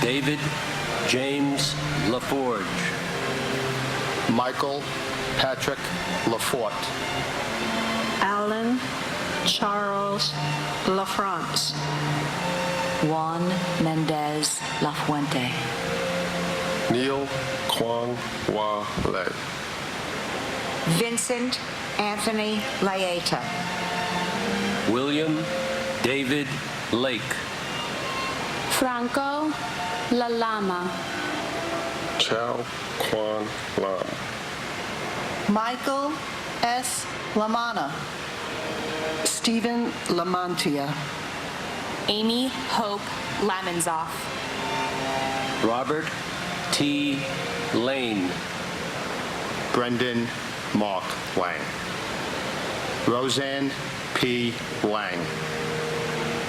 David James LaForge. Michael Patrick Lafort. Alan Charles LaFrance. Juan Mendez Lafuente. Neil Kwang Wa Le. Vincent Anthony Laeta. William David Lake. Franco Lalama. Chow Kwan Lam. Michael S. Lamana. Stephen Lamantia. Amy Hope Lamonzoff. Robert T. Lane. Brendan Mark Lang. Roseanne P. Lang.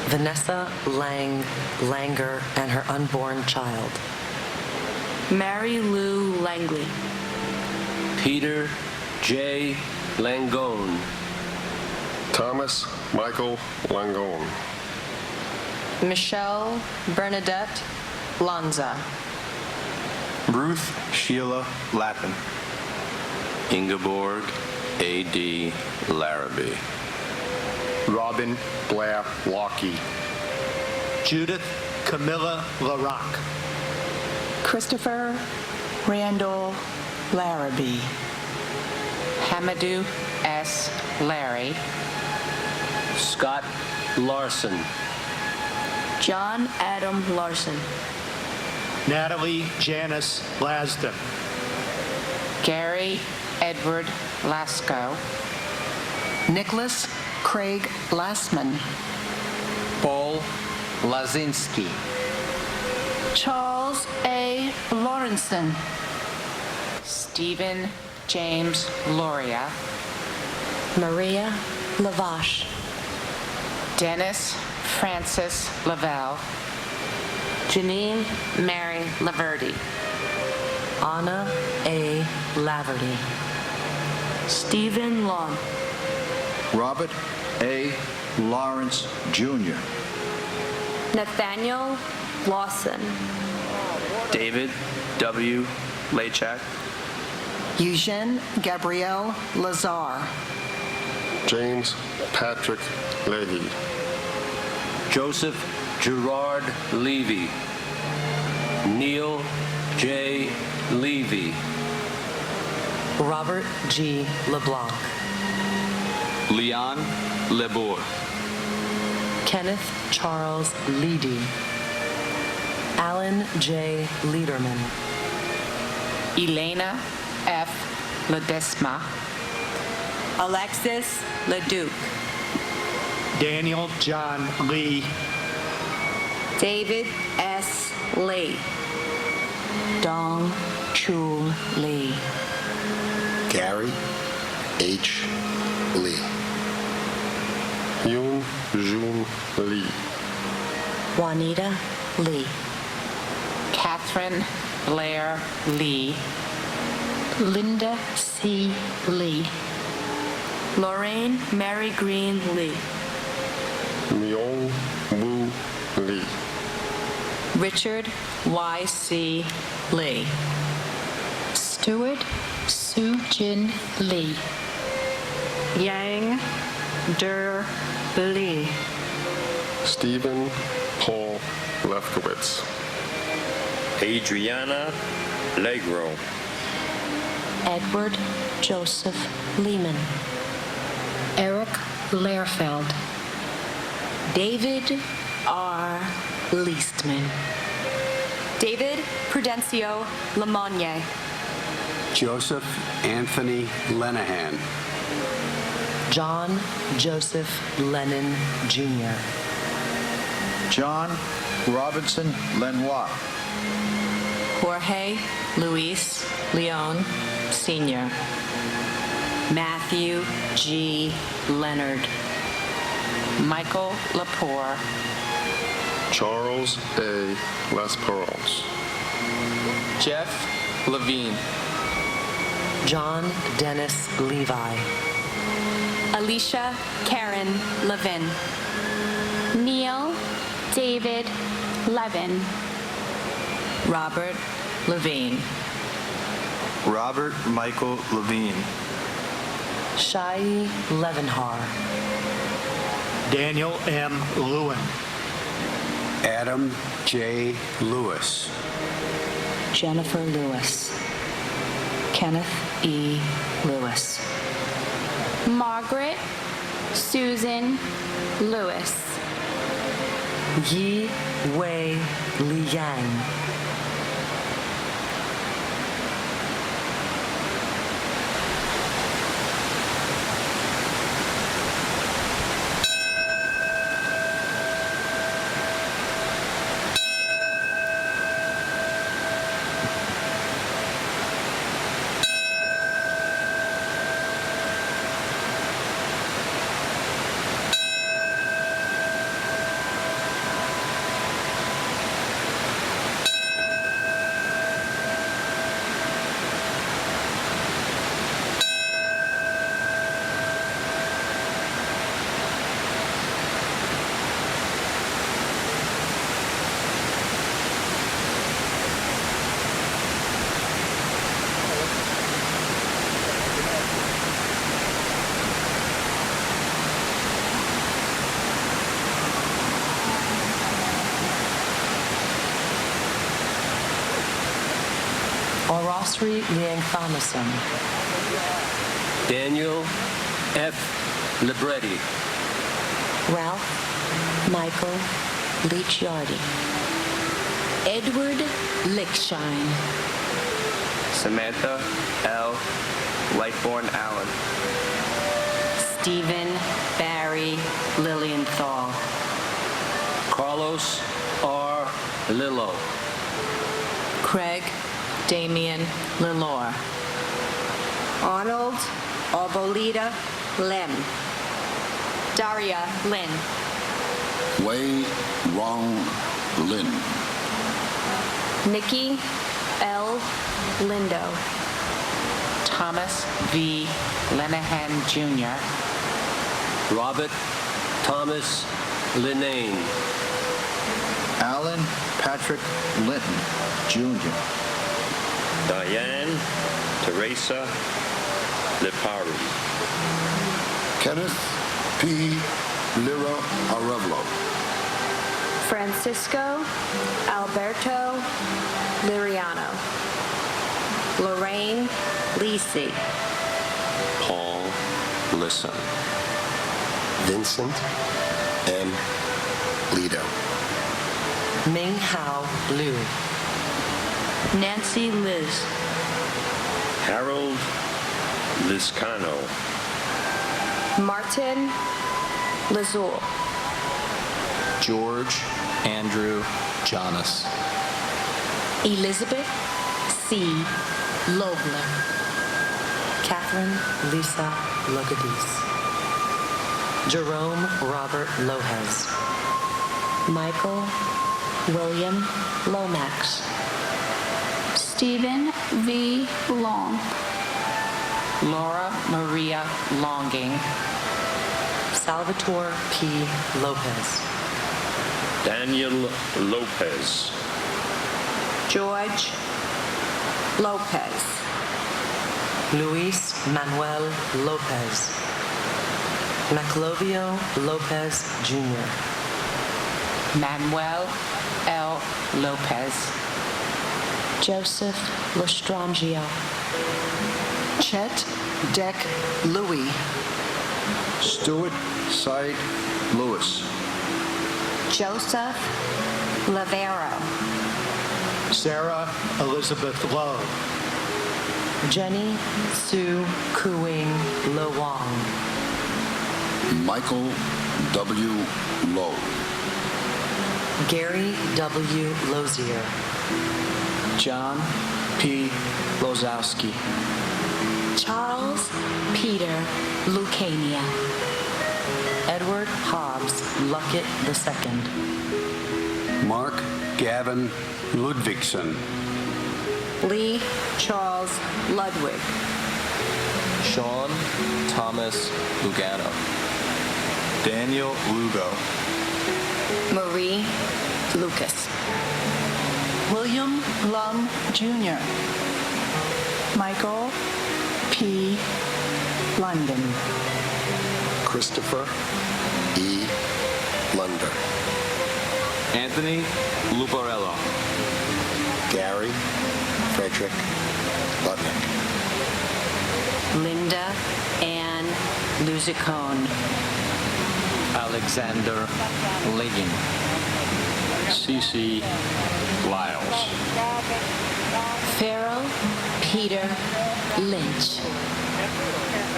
Vanessa Lang Langer and her unborn child. Mary Lou Langley. Peter J. Langone. Thomas Michael Langone. Michelle Bernadette Lanza. Ruth Sheila Lappin. Ingeborg A.D. Larrabee. Robin Blair Lockey. Judith Camilla LaRock. Christopher Randall Larrabee. Hamadou S. Larry. Scott Larson. John Adam Larson. Natalie Janice Lasden. Gary Edward Lasco. Nicholas Craig Lassman. Paul Lazinski. Charles A. Lawrenson. Stephen James Loria. Maria Lavache. Dennis Francis Lavelle. Janine Mary Laverty. Anna A. Laverty. Stephen Long. Robert A. Lawrence Jr. Nathaniel Lawson. David W. Lachak. Eugene Gabrielle Lazar. James Patrick Leahy. Joseph Gerard Levy. Neil J. Levy. Robert G. LeBlanc. Leon Lebour. Kenneth Charles Leedy. Alan J. Liederman. Elena F. Ledesma. Alexis Leduc. Daniel John Lee. David S. Lee. Dong Chul Lee. Gary H. Lee. Yoon Jun Lee. Juanita Lee. Catherine Blair Lee. Linda C. Lee. Lorraine Mary Green Lee. Myung Woo Lee. Richard Y.C. Lee. Stuart Soo Jin Lee. Yang Der Lee. Stephen Paul Lefkowitz. Adriana Legro. Edward Joseph Lehman. Eric Lehrfeld. David R. Leastman. David Prudencio Lemonnier. Joseph Anthony Lenahan. John Joseph Lennon Jr. John Robinson Lenoir. Jorge Luis Leon Sr. Matthew G. Leonard. Michael Lepore. Charles A. Lesperance. Jeff Levine. John Dennis Levi. Alicia Karen Levin. Neil David Levin. Robert Levine. Robert Michael Levine. Shai Levenhar. Daniel M. Lewin. Adam J. Lewis. Jennifer Lewis. Kenneth E. Lewis. Margaret Susan Lewis. Yi Wei Liang. Orosri Liangthanason. Daniel F. Libretti. Ralph Michael Leach-Yardy. Edward Lickshine. Samantha L. Lightborn Allen. Stephen Barry Lilienthal. Carlos R. Lillo. Craig Damian Lelore. Arnold Arboleda Lem. Daria Lynn. Wei Rong Lin. Nikki L. Lindo. Thomas V. Lenahan Jr., Robert Thomas Linane. Alan Patrick Linton, Jr. Diane Teresa Lipari. Kenneth P. Lira Arevalo. Francisco Alberto Liriano. Lorraine Lisi. Paul Lisson. Vincent M. Lido. Ming Hao Liu. Nancy Liz. Harold Liscano. Martin Lazul. George Andrew Jonas. Elizabeth C. Lobler. Catherine Lisa Logadis. Jerome Robert Lohez. Michael William Lomax. Stephen V. Long. Laura Maria Longing, Salvatore P. Lopez. Daniel Lopez. George Lopez. Luis Manuel Lopez. Maclovio Lopez Jr. Manuel L. Lopez, Joseph Lestrangio. Chet Deck Louis. Stuart Said Lewis. Joseph Lavero. Sarah Elizabeth Lowe. Jenny Sue Kuing Lowang. Michael W. Lowe. Gary W. Lozier. John P. Lozowski. Charles Peter Lucania. Edward Hobbs Luckett II. Mark Gavin Ludvigsen. Lee Charles Ludwig. Sean Thomas Lugano. Daniel Lugo. Marie Lucas. William Lum Jr., Michael P. London, Christopher E. Lunder, Anthony Lubarello. Gary Frederick Lutnick, Linda Ann Luzicone, Alexander Liggin. C.C. Lyles. Farrell Peter Lynch,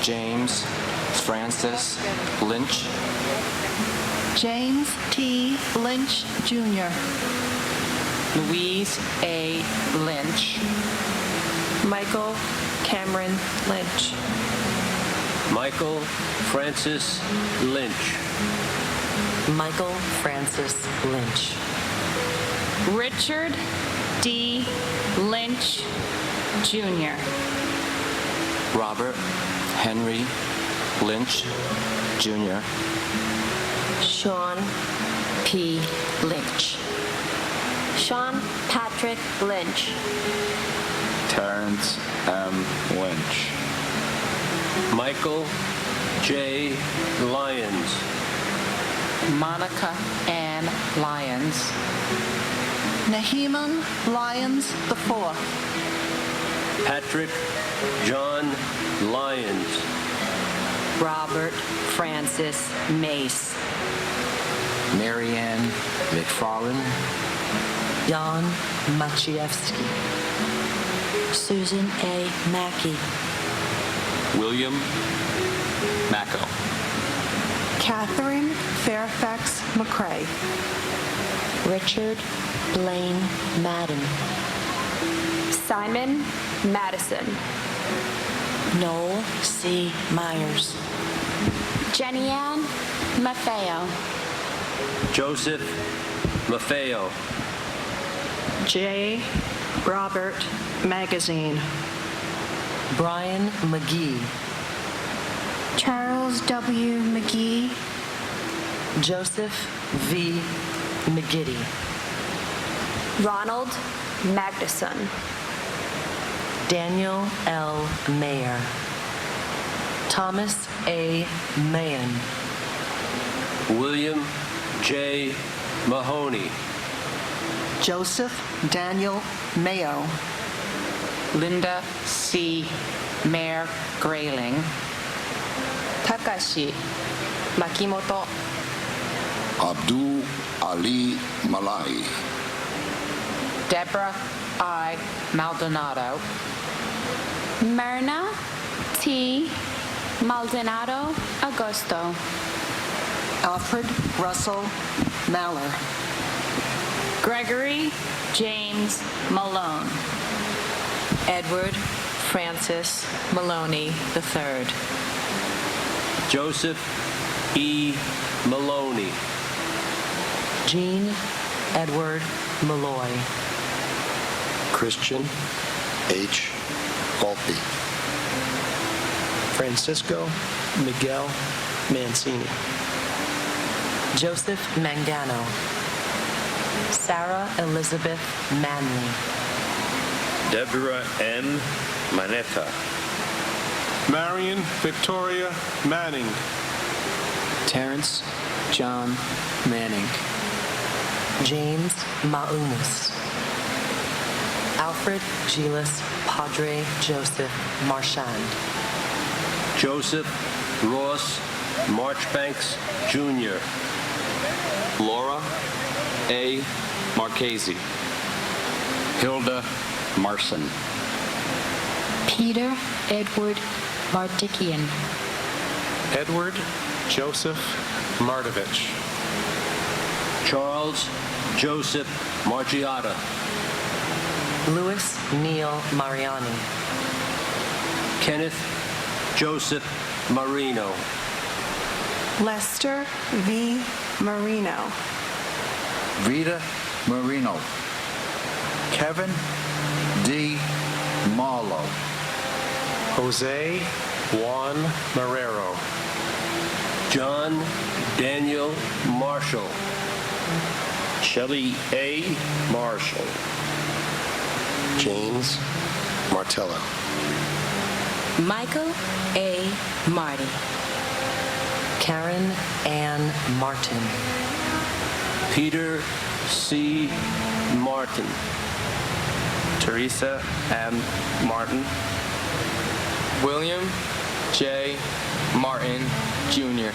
James Francis Lynch. James T. Lynch Jr., Louise A. Lynch. Michael Cameron Lynch. Michael Francis Lynch. Michael Francis Lynch. Richard D. Lynch Jr., Robert Henry Lynch Jr. Sean P. Lynch, Sean Patrick Lynch. Terrence M. Lynch. Michael J. Lyons. Monica Ann Lyons. Naheeman Lyons IV, Patrick John Lyons. Robert Francis Mace, Marianne McFarland. Jan Maciejewski. Susan A. Mackey, William Macco. Catherine Fairfax McCrae, Richard Blaine Madden, Simon Madison. Noel C. Myers, Jenny Ann Maffeo, Joseph Maffeo. J. Robert Magazine. Brian McGee. Charles W. McGee. Joseph V. McGiddy. Ronald Magnuson. Daniel L. Mayer. Thomas A. Mahan. William J. Mahoney. Joseph Daniel Mayo, Linda C. Mayer Grayling. Takashi Makimoto. Abdul Ali Malai, Deborah I. Maldonado. Myrna T. Maldonado Agosto, Alfred Russell Maller, Gregory James Malone, Edward Francis Maloney III. Joseph E. Maloney. Jean Edward Malloy. Christian H. Volpe, Francisco Miguel Mancini. Joseph Mangano. Sarah Elizabeth Manley. Deborah M. Manetta. Marion Victoria Manning. Terrence John Manning. James Maumus. Alfred Gilas Padre Joseph Marchand. Joseph Ross Marchbanks Jr. Laura A. Marchese. Hilda Marson. Peter Edward Mardikian, Edward Joseph Mardovich. Charles Joseph Margiata. Louis Neil Mariani. Kenneth Joseph Marino. Lester V. Marino, Vita Marino, Kevin D. Marlowe, Jose Juan Marrero. John Daniel Marshall. Shelley A. Marshall. James Martello. Michael A. Marty. Karen Ann Martin. Peter C. Martin. Teresa M. Martin. William J. Martin, Jr.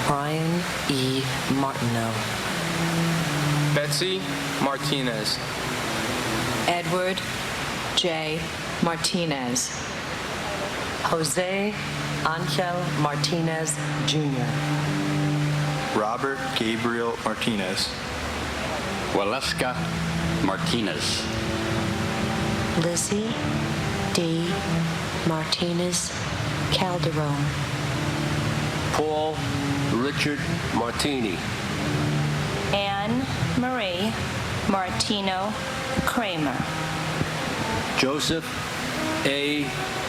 Brian E. Martineau. Betsy Martinez. Edward J. Martinez. Jose Angel Martinez, Jr. Robert Gabriel Martinez. Waleska Martinez. Lizzie D. Martinez Calderon. Paul Richard Martini. Anne Marie Martino Kramer. Joseph A.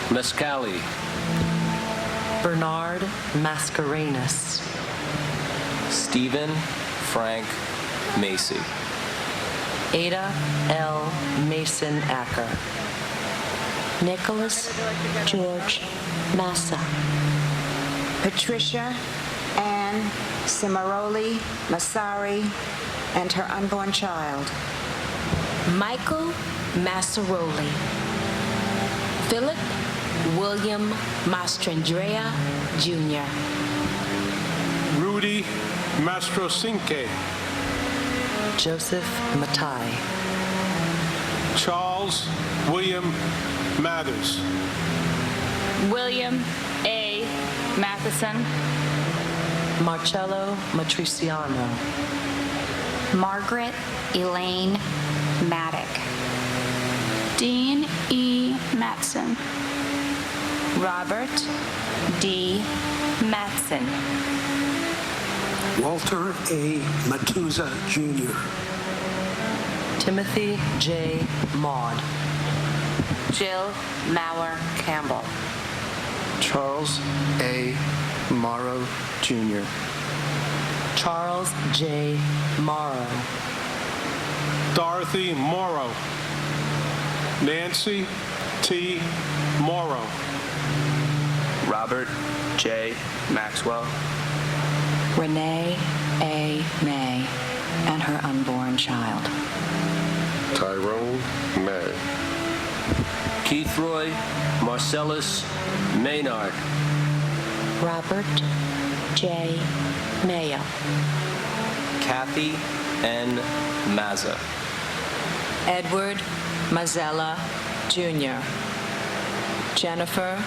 Mescali. Bernard Mascarenas. Stephen Frank Macy. Ada L. Mason Acker. Nicholas George Massa. Patricia Ann Cimaroli Masari and her unborn child. Michael Massaroli. Philip William Mastrandrea, Jr. Rudy Mastrosinke. Joseph Matai. Charles William Mathers. William A. Matheson. Marcello Matriciano. Margaret Elaine Maddock. Dean E. Matson. Robert D. Matson. Walter A. Matuza, Jr. Timothy J. Maud. Jill Mauer Campbell. Charles A. Morrow, Jr. Charles J. Morrow. Dorothy Morrow. Nancy T. Morrow. Robert J. Maxwell. Renee A. May and her unborn child. Tyrone May. Keith Roy Marcellus Maynard. Robert J. Mayo. Kathy N. Mazza. Edward Mazzella, Jr. Jennifer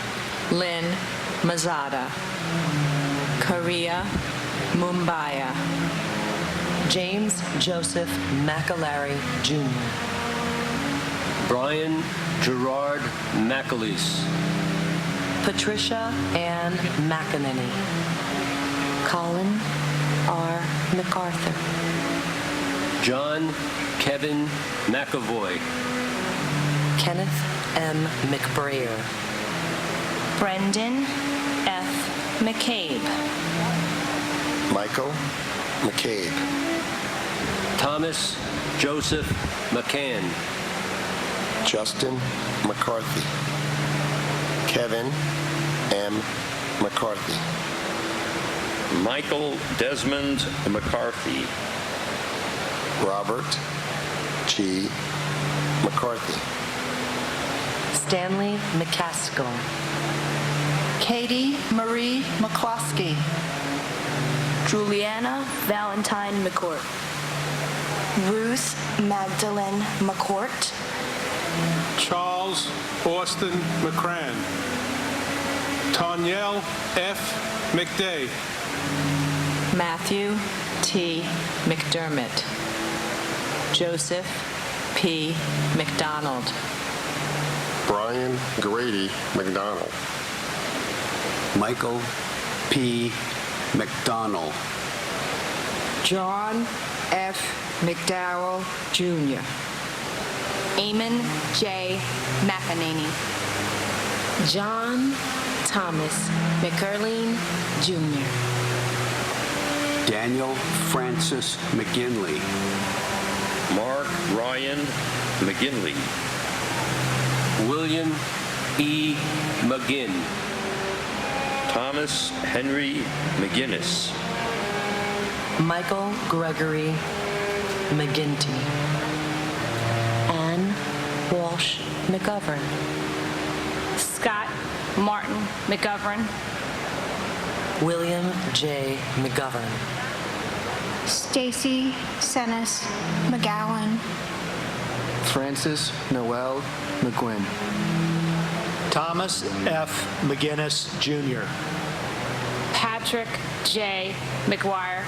Lynn Mazzada. Korea Mumbaya. James Joseph McAlary, Jr. Brian Gerard McAleese. Patricia Ann McEnany. Colin R. MacArthur. John Kevin McAvoy. Kenneth M. McBrayer. Brendan F. McCabe. Michael McCabe. Thomas Joseph McCann. Justin McCarthy. Kevin M. McCarthy. Michael Desmond McCarthy. Robert G. McCarthy. Stanley McCaskill. Katie Marie McCloskey. Juliana Valentine McCourt. Ruth Magdalene McCourt. Charles Austin McCran. Tanyelle F. McDay. Matthew T. McDermott. Joseph P. McDonald. Brian Grady McDonald. Michael P. McDonald. John F. McDowell, Jr. Eamon J. McEnany. John Thomas McErleen, Jr. Daniel Francis McGinley. Mark Ryan McGinley. William E. McGinn. Thomas Henry McGinnis. Michael Gregory McGinty. Ann Walsh McGovern. Scott Martin McGovern. William J. McGovern. Stacy Senes McGowan. Francis Noel McGuinn. Thomas F. McGinnis, Jr. Patrick J. McGuire.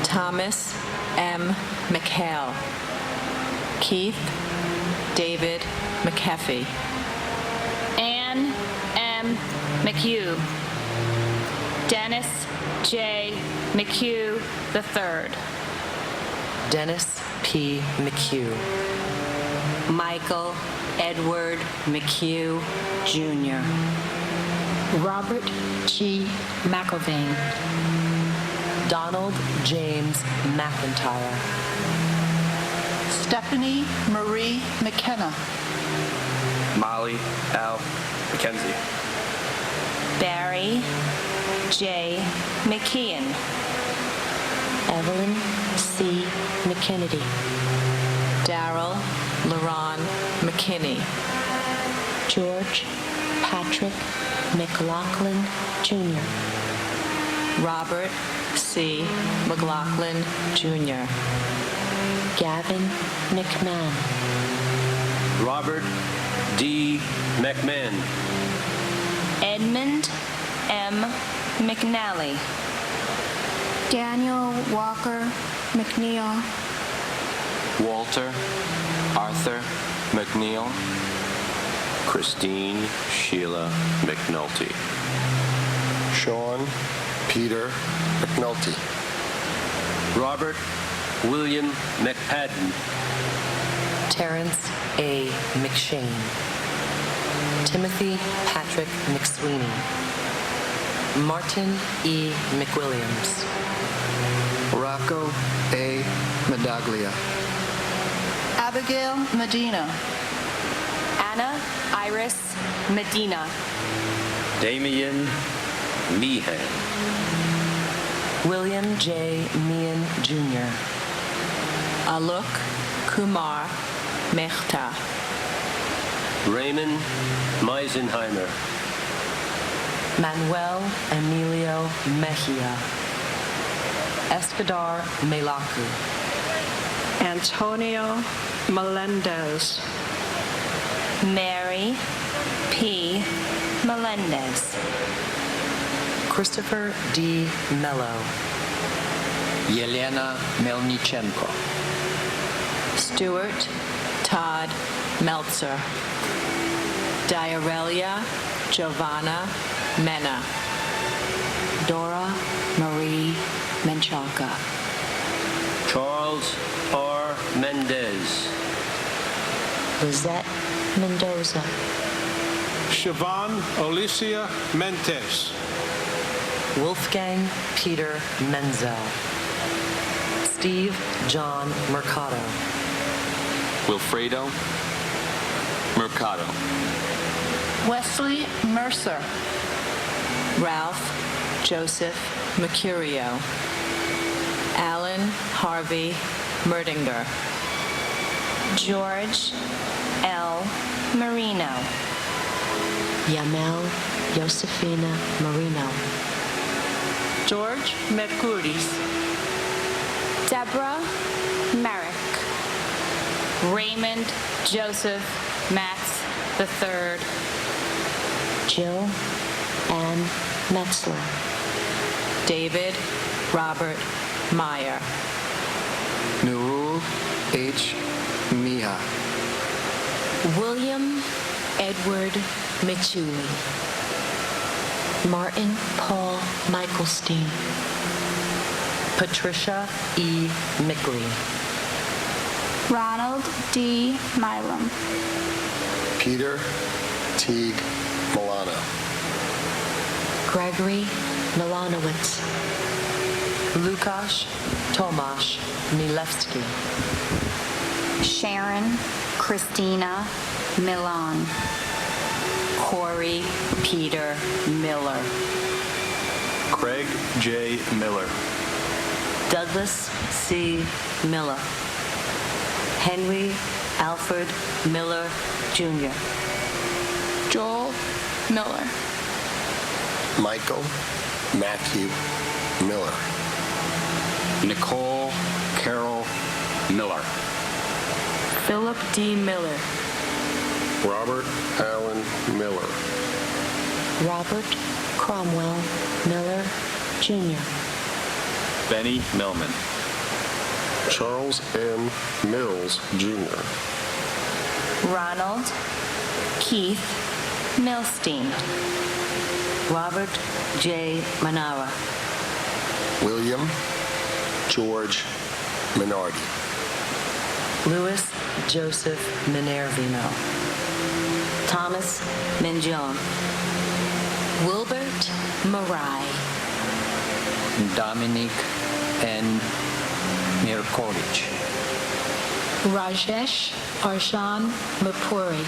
Thomas M. McHale. Keith David McHeffey. Ann M. McHugh. Dennis J. McHugh III. Dennis P. McHugh. Michael Edward McHugh, Jr. Robert G. McIlvain. Donald James McIntyre. Stephanie Marie McKenna. Molly L. McKenzie. Barry J. McKeon. Evelyn C. McKennedy. Daryl LaRon McKinney. George Patrick McLaughlin, Jr. Robert C. McLaughlin, Jr. Gavin McMahon. Robert D. McMahon. Edmund M. McNally. Daniel Walker McNeil. Walter Arthur McNeil. Christine Sheila McNulty. Sean Peter McNulty. Robert William McPadden. Terrence A. McShane. Timothy Patrick McSweeney. Martin E. McWilliams. Rocco A. Medaglia. Abigail Medina. Anna Iris Medina. Damian Meehan. William J. Meehan, Jr. Alok Kumar Mehta. Raymond Meisenheimer. Manuel Emilio Mejia. Escadar Melaku. Antonio Melendez. Mary P. Melendez. Christopher D. Mello. Yelena Melnichenko. Stuart Todd Meltzer. Diarelia Giovanna Mena. Dora Marie Menchaca. Charles R. Mendez. Lizette Mendoza. Siobhan Alicia Mentes. Wolfgang Peter Menzel. Steve John Mercado. Wilfredo Mercado. Wesley Mercer. Ralph Joseph Mercurio. Alan Harvey Merdinger. George L. Marino. Yamel Josefina Marino. George Mercuris. Deborah Merrick. Raymond Joseph Matz III. Jill Ann Metzler. David Robert Meyer. Nurul H. Miha. William Edward Michuli. Martin Paul Michelstein. Patricia E. Mickley. Ronald D. Milam. Peter Teague Milano. Gregory Milanowitz. Lukasz Tomasz Milewski. Sharon Christina Milan. Corey Peter Miller. Craig J. Miller. Douglas C. Miller. Henry Alfred Miller, Jr. Joel Miller. Michael Matthew Miller. Nicole Carol Miller. Philip D. Miller. Robert Allen Miller. Robert Cromwell Miller, Jr. Benny Millman. Charles M. Mills, Jr. Ronald Keith Milstein. Robert J. Manara. William George Minardi. Louis Joseph Minervino. Thomas Minjon. Wilbert Marai. Dominic N. Mirkovic. Rajesh Arshan Mapuri.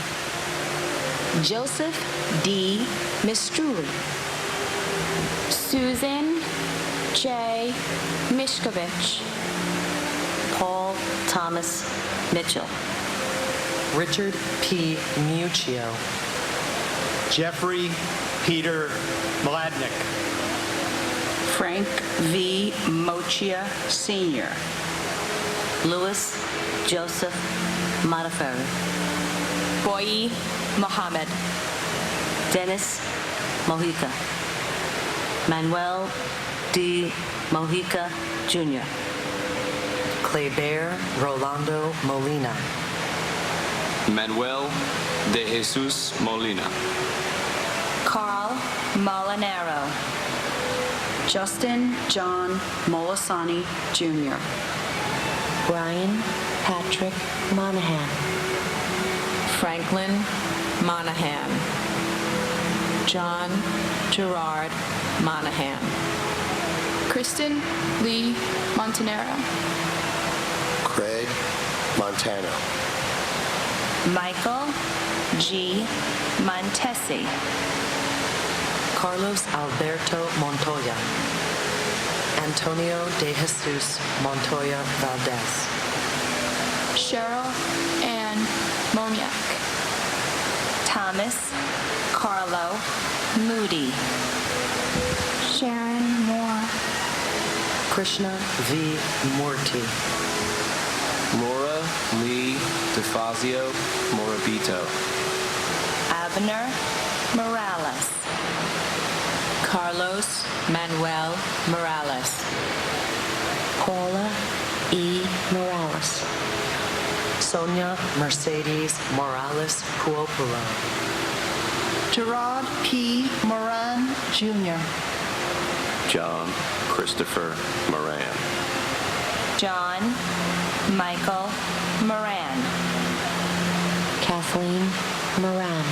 Joseph D. Mistruli. Susan J. Mishkovich. Paul Thomas Mitchell. Richard P. Muccio. Jeffrey Peter Mladnick. Frank V. Mochia, Sr. Louis Joseph Modafferi. Boyi Mohammed. Dennis Mojica. Manuel D. Mojica, Jr. Claybear Rolando Molina. Manuel de Jesus Molina. Carl Molinaro. Justin John Molisani, Jr. Brian Patrick Monahan. Franklin Monahan. John Gerard Monahan. Kristen Lee Montanero. Craig Montano. Michael G. Montesi. Carlos Alberto Montoya. Antonio de Jesus Montoya Valdez. Cheryl Ann Moniak. Thomas Carlo Moody. Sharon Moore. Krishna V. Murthy. Laura Lee DeFazio Morabito. Abner Morales. Carlos Manuel Morales. Paula E. Morales. Sonia Mercedes Morales Puopolo. Gerard P. Moran, Jr. John Christopher Moran. John Michael Moran. Kathleen Moran.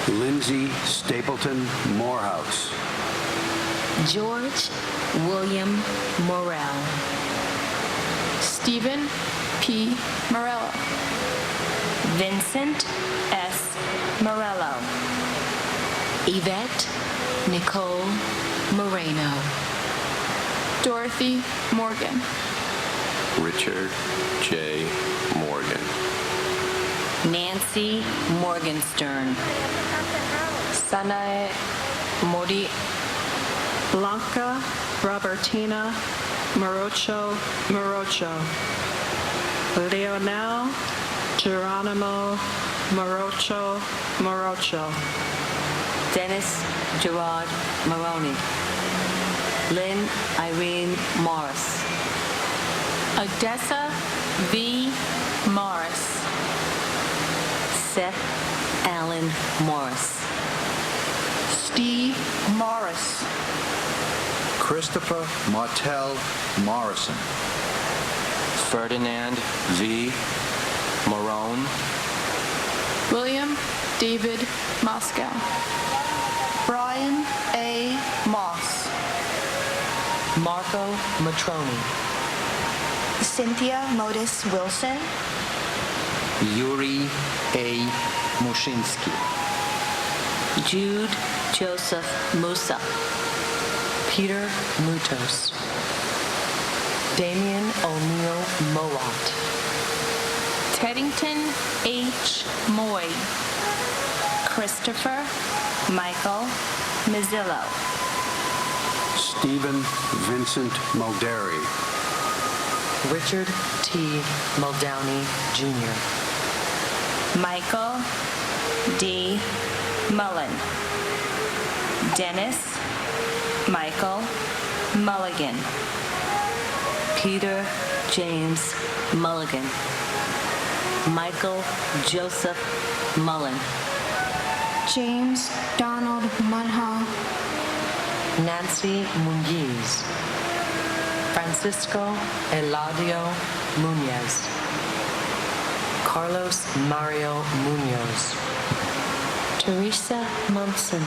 Lindsay Stapleton Morehouse. George William Morell. Stephen P. Morello. Vincent S. Morello. Yvette Nicole Moreno. Dorothy Morgan. Richard J. Morgan. Nancy Morgenstern. Sanae Modi. Blanca Robertina Morocho Morocho. Leonel Geronimo Morocho Morocho. Dennis Gerard Maroney. Lynn Irene Morris. Odessa V. Morris. Seth Allen Morris. Steve Morris. Christopher Martell Morrison. Ferdinand V. Morone. William David Moscow. Brian A. Moss. Marco Matroni. Cynthia Modis Wilson, Yuri A. Mushinsky. Jude Joseph Musa. Peter Mutos. Damian O'Neill Mowat. Teddington H. Moy, Christopher Michael Mazzillo, Stephen Vincent Moderi. Richard T. Muldowney Jr. Michael D. Mullen, Dennis Michael Mulligan, Peter James Mulligan. Michael Joseph Mullen. James Donald Munhall, Nancy Muniz. Francisco Eladio Muñez. Carlos Mario Munoz. Teresa Munson,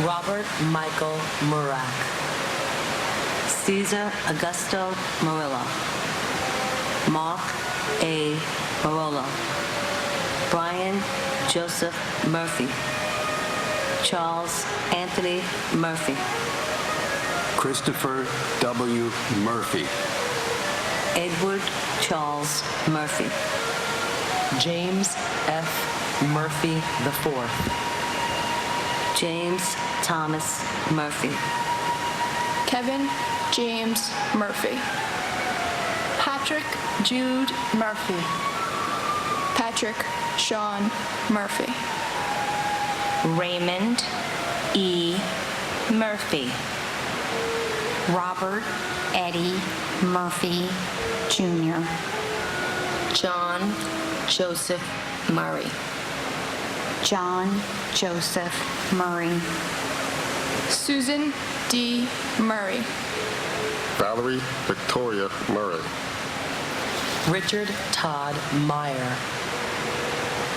Robert Michael Murak. Cesar Augusto Murillo. Mark A. Marolo. Brian Joseph Murphy. Charles Anthony Murphy. Christopher W. Murphy. Edward Charles Murphy. James F. Murphy IV. James Thomas Murphy. Kevin James Murphy. Patrick Jude Murphy. Patrick Sean Murphy. Raymond E. Murphy, Robert Eddie Murphy, Jr. John Joseph Murray, John Joseph Murray, Susan D. Murray, Valerie Victoria Murray, Richard Todd Meyer.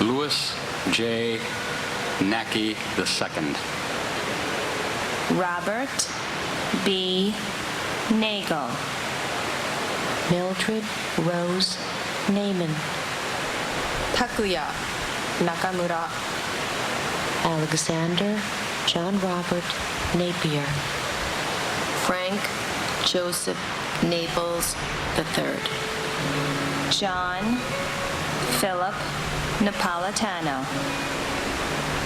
Louis J. Nacky II. Robert B. Nagel, Mildred Rose Naiman, Takuya Nakamura, Alexander John Robert Napier, Frank Joseph Naples III, John Philip Napolitano,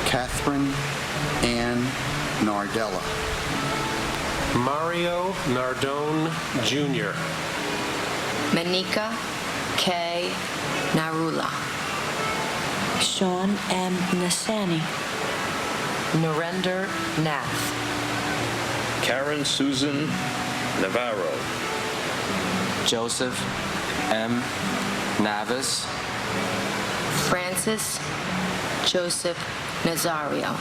Catherine Ann Nardella. Mario Nardone Jr. Manika K. Narula, Sean M. Nassani. Narendra Nath. Karen Susan Navarro. Joseph M. Navis. Francis Joseph Nazario,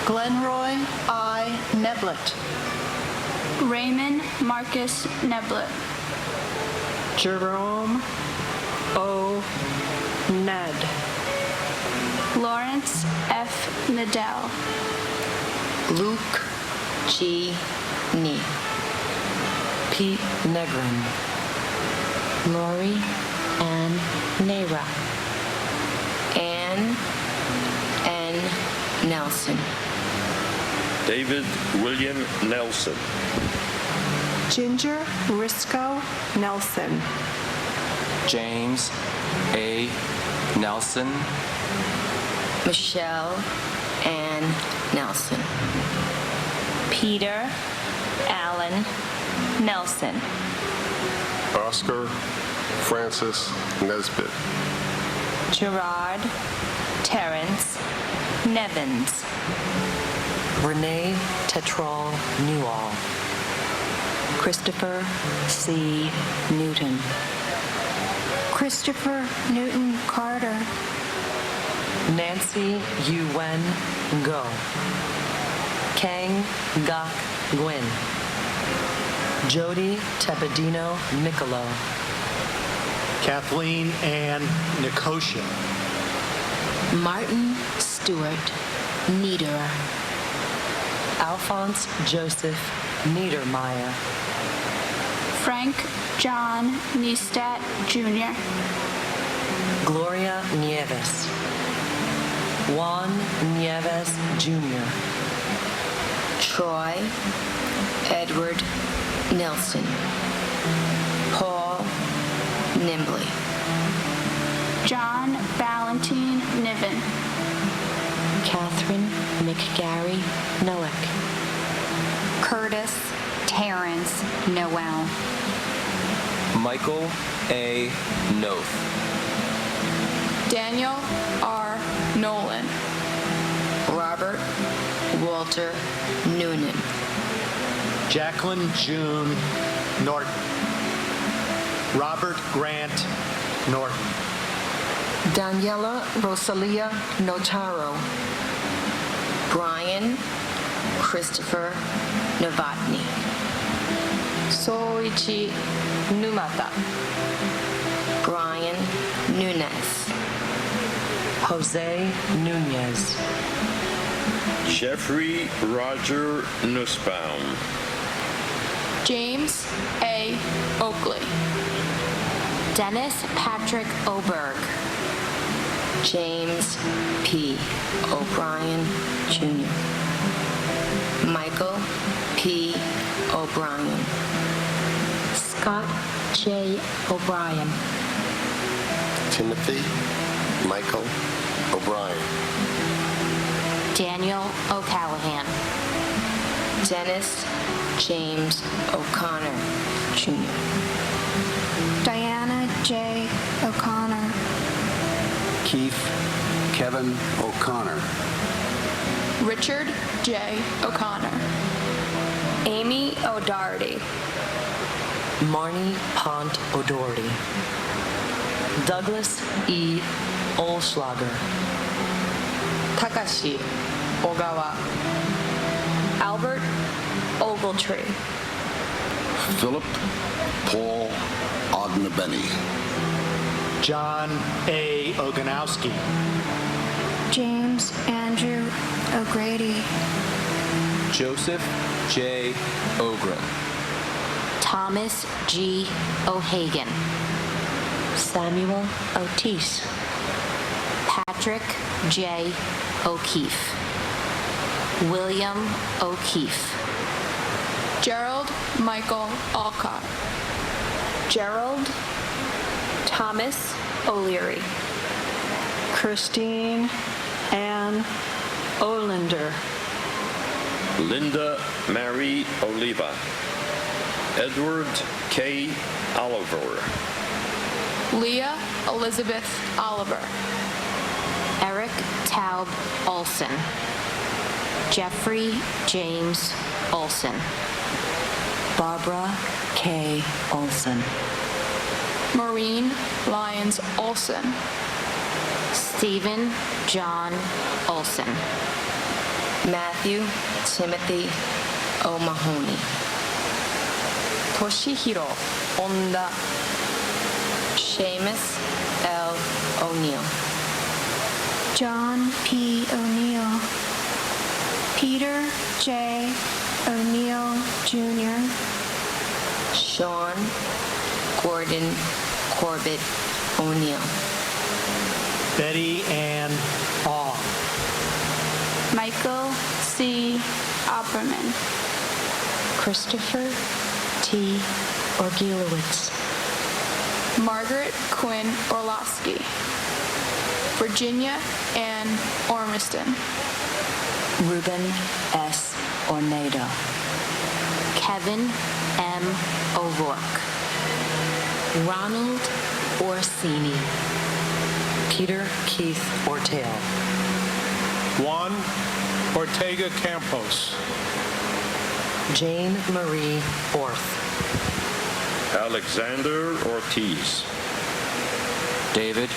Glenroy I. Neblett, Raymond Marcus Neblett, Jerome O. Ned. Lawrence F. Nadell, Luke G. Nee, Pete Negrin. Lori Ann Nera, Ann N. Nelson, David William Nelson. Ginger Risco Nelson, James A. Nelson. Michelle Ann Nelson, Peter Allen Nelson, Oscar Francis Nesbitt, Gerard Terrence Nevins, Renee Tetrall Newall. Christopher C. Newton. Christopher Newton Carter, Nancy Yuen Go. Kang Gok Nguyen. Jody Tepedino Niccolo. Kathleen Ann Nicosia, Martin Stewart Niederer, Alphonse Joseph Niedermeyer. Frank John Neistat Jr. Gloria Nieves. Juan Nieves Jr. Troy Edward Nelson. Paul Nimbley. John Valentine Niven. Catherine McGarry Noack. Curtis Terrence Noel. Michael A. Noth. Daniel R. Nolan. Robert Walter Noonan. Jacqueline June Norton. Robert Grant Norton. Daniela Rosalia Notaro. Brian Christopher Novotny. Soichi Numata. Brian Nunez. Jose Nunez. Jeffrey Roger Nussbaum. James A. Oakley. Dennis Patrick Oberg. James P. O'Brien, Jr. Michael P. O'Brien. Scott J. O'Brien. Timothy Michael O'Brien. Daniel O'Callahan. Dennis James O'Connor, Jr. Diana J. O'Connor. Keith Kevin O'Connor. Richard J. O'Connor. Amy O'Doherty. Marnie Pont O'Doherty. Douglas E. Olschlager. Takashi Ogawa. Albert Ogletree. Philip Paul Ognabeni. John A. Oganowski. James Andrew O'Grady. Joseph J. Ogren. Thomas G. O'Hagan. Samuel Otis. Patrick J. O'Keefe. William O'Keefe. Gerald Michael Alcott. Gerald Thomas O'Leary. Christine Ann Olander. Linda Mary Oliva. Edward K. Oliver. Leah Elizabeth Oliver. Eric Taub Olson. Jeffrey James Olson. Barbara K. Olson. Maureen Lyons Olson. Stephen John Olson. Matthew Timothy O'Mahony. Toshihiro Onda. Seamus L. O'Neill. John P. O'Neill. Peter J. O'Neill, Jr. Sean Gordon Corbett O'Neill. Betty Ann Ong. Michael C. Opperman. Christopher T. Orgielowitz. Margaret Quinn Orlowski. Virginia Ann Ormiston. Ruben S. Ornado. Kevin M. O'Rourke. Ronald Orsini. Peter Keith Ortale. Juan Ortega Campos. Jane Marie Orth. Alexander Ortiz. David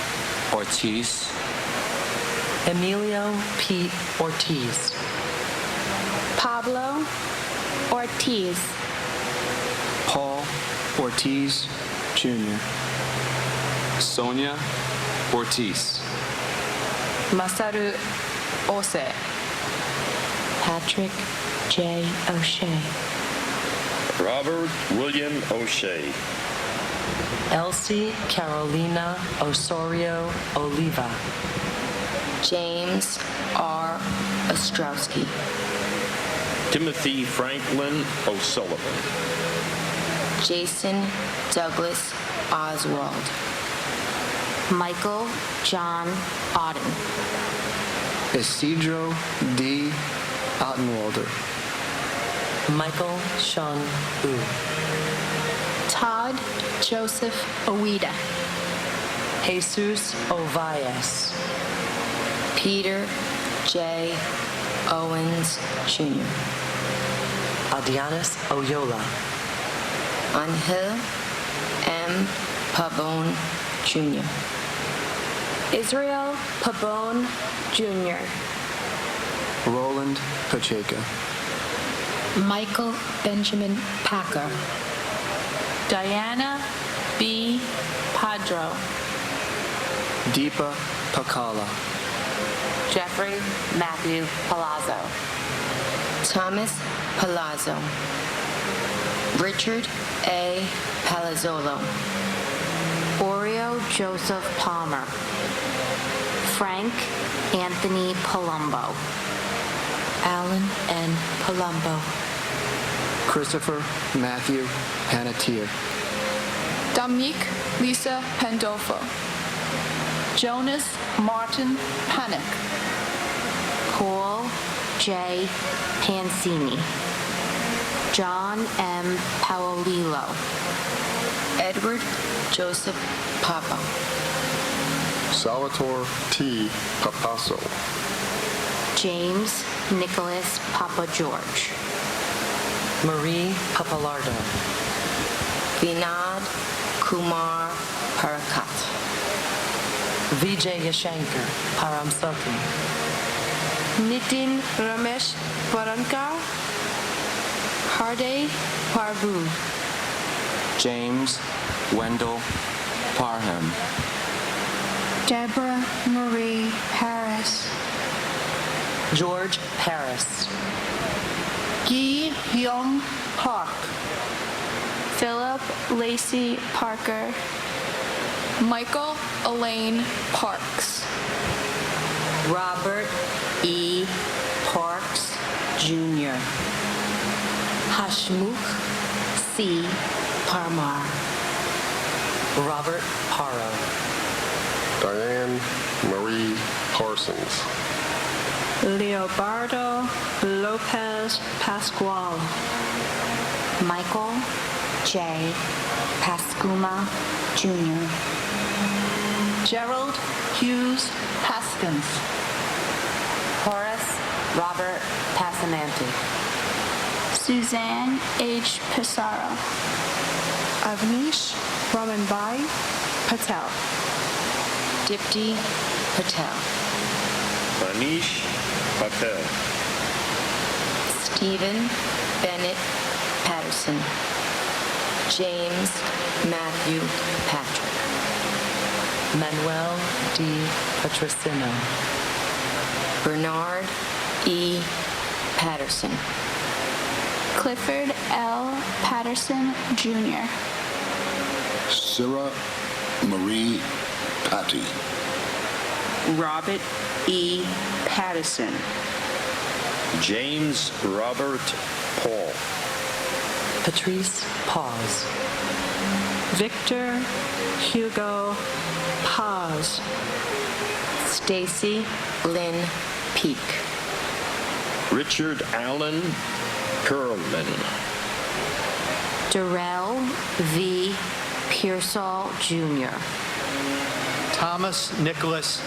Ortiz. Emilio P. Ortiz. Pablo Ortiz. Paul Ortiz, Jr. Sonia Ortiz. Masaru Ose. Patrick J. O'Shea. Robert William O'Shea. Elsie Carolina Osorio Oliva. James R. Ostrowski. Timothy Franklin O'Sullivan. Jason Douglas Oswald. Michael John Auden. Isidro D. Ottenwalder. Michael Shun U. Todd Joseph Oweda. Jesus Ovias. Peter J. Owens Jr. Adianis Oyola. Angel M. Pabon Jr. Israel Pabon Jr. Roland Pacheco. Michael Benjamin Packer. Diana B. Padro. Deepa Pakala. Jeffrey Matthew Palazzo. Thomas Palazzo. Richard A. Palazzolo. Oreo Joseph Palmer. Frank Anthony Palumbo. Alan N. Palumbo. Christopher Matthew Panettiere. Dominique Lisa Pandolfo. Jonas Martin Panic. Paul J. Pansini. John M. Paolillo. Edward Joseph Papa. Salvatore T. Papasso. James Nicholas Papa George. Marie Papalardo. Vinod Kumar Parakat. Vijay Yashankar Paramsoti. Nitin Ramesh Varankar. Harday Parvu. James Wendell Parham. Deborah Marie Harris. George Harris. Yi Hyung Park. Philip Lacey Parker. Michael Elaine Parks. Robert E. Parks Jr. Hashmukh C. Parmar. Robert Paro. Diane Marie Parsons. Leobardo Lopez Pascual. Michael J. Pascuma Jr. Gerald Hughes Haskins. Horace Robert Passamanti. Suzanne H. Pissarro. Avnish Ramanbai Patel. Dipti Patel. Manish Patel. Stephen Bennett Patterson. James Matthew Patrick. Manuel D. Patricino. Bernard E. Patterson. Clifford L. Patterson Jr. Sarah Marie Patty. Robert E. Patterson. James Robert Paul. Patrice Paz. Victor Hugo Paz. Stacy Lynn Peak. Richard Allen Perlman. Darrell V. Pearsall Jr. Thomas Nicholas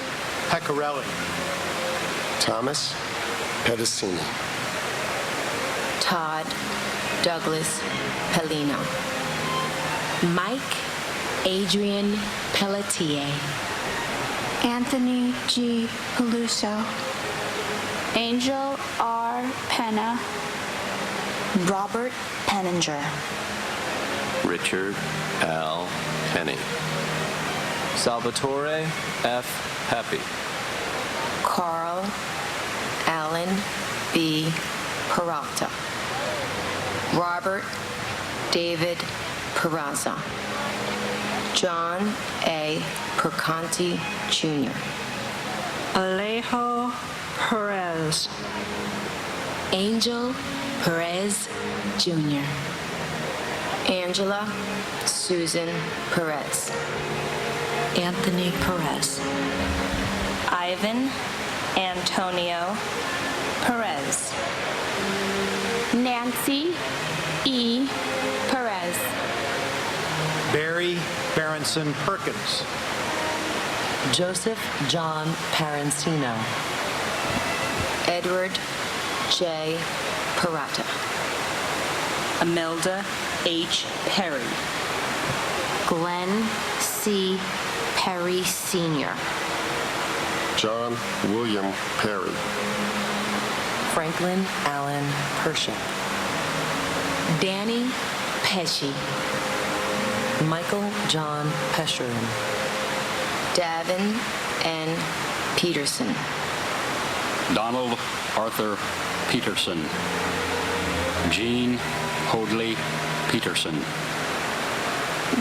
Pecorelli. Thomas Pedicini. Todd Douglas Pelino. Mike Adrian Pelletier. Anthony G. Peluso. Angel R. Penna. Robert Penninger. Richard L. Penny. Salvatore F. Pepe. Carl Allen B. Peralta. Robert David Peraza. John A. Perconti, Jr. Alejo Perez. Angel Perez Jr. Angela Susan Perez. Anthony Perez. Ivan Antonio Perez. Nancy E. Perez. Barry Berenson Perkins. Joseph John Parancino. Edward J. Parata. Imelda H. Perry. Glenn C. Perry Sr. John William Perry. Franklin Allen Pershing. Danny Pesci. Michael John Pescherin. Davin N. Peterson. Donald Arthur Peterson. Jean Hoadley Peterson.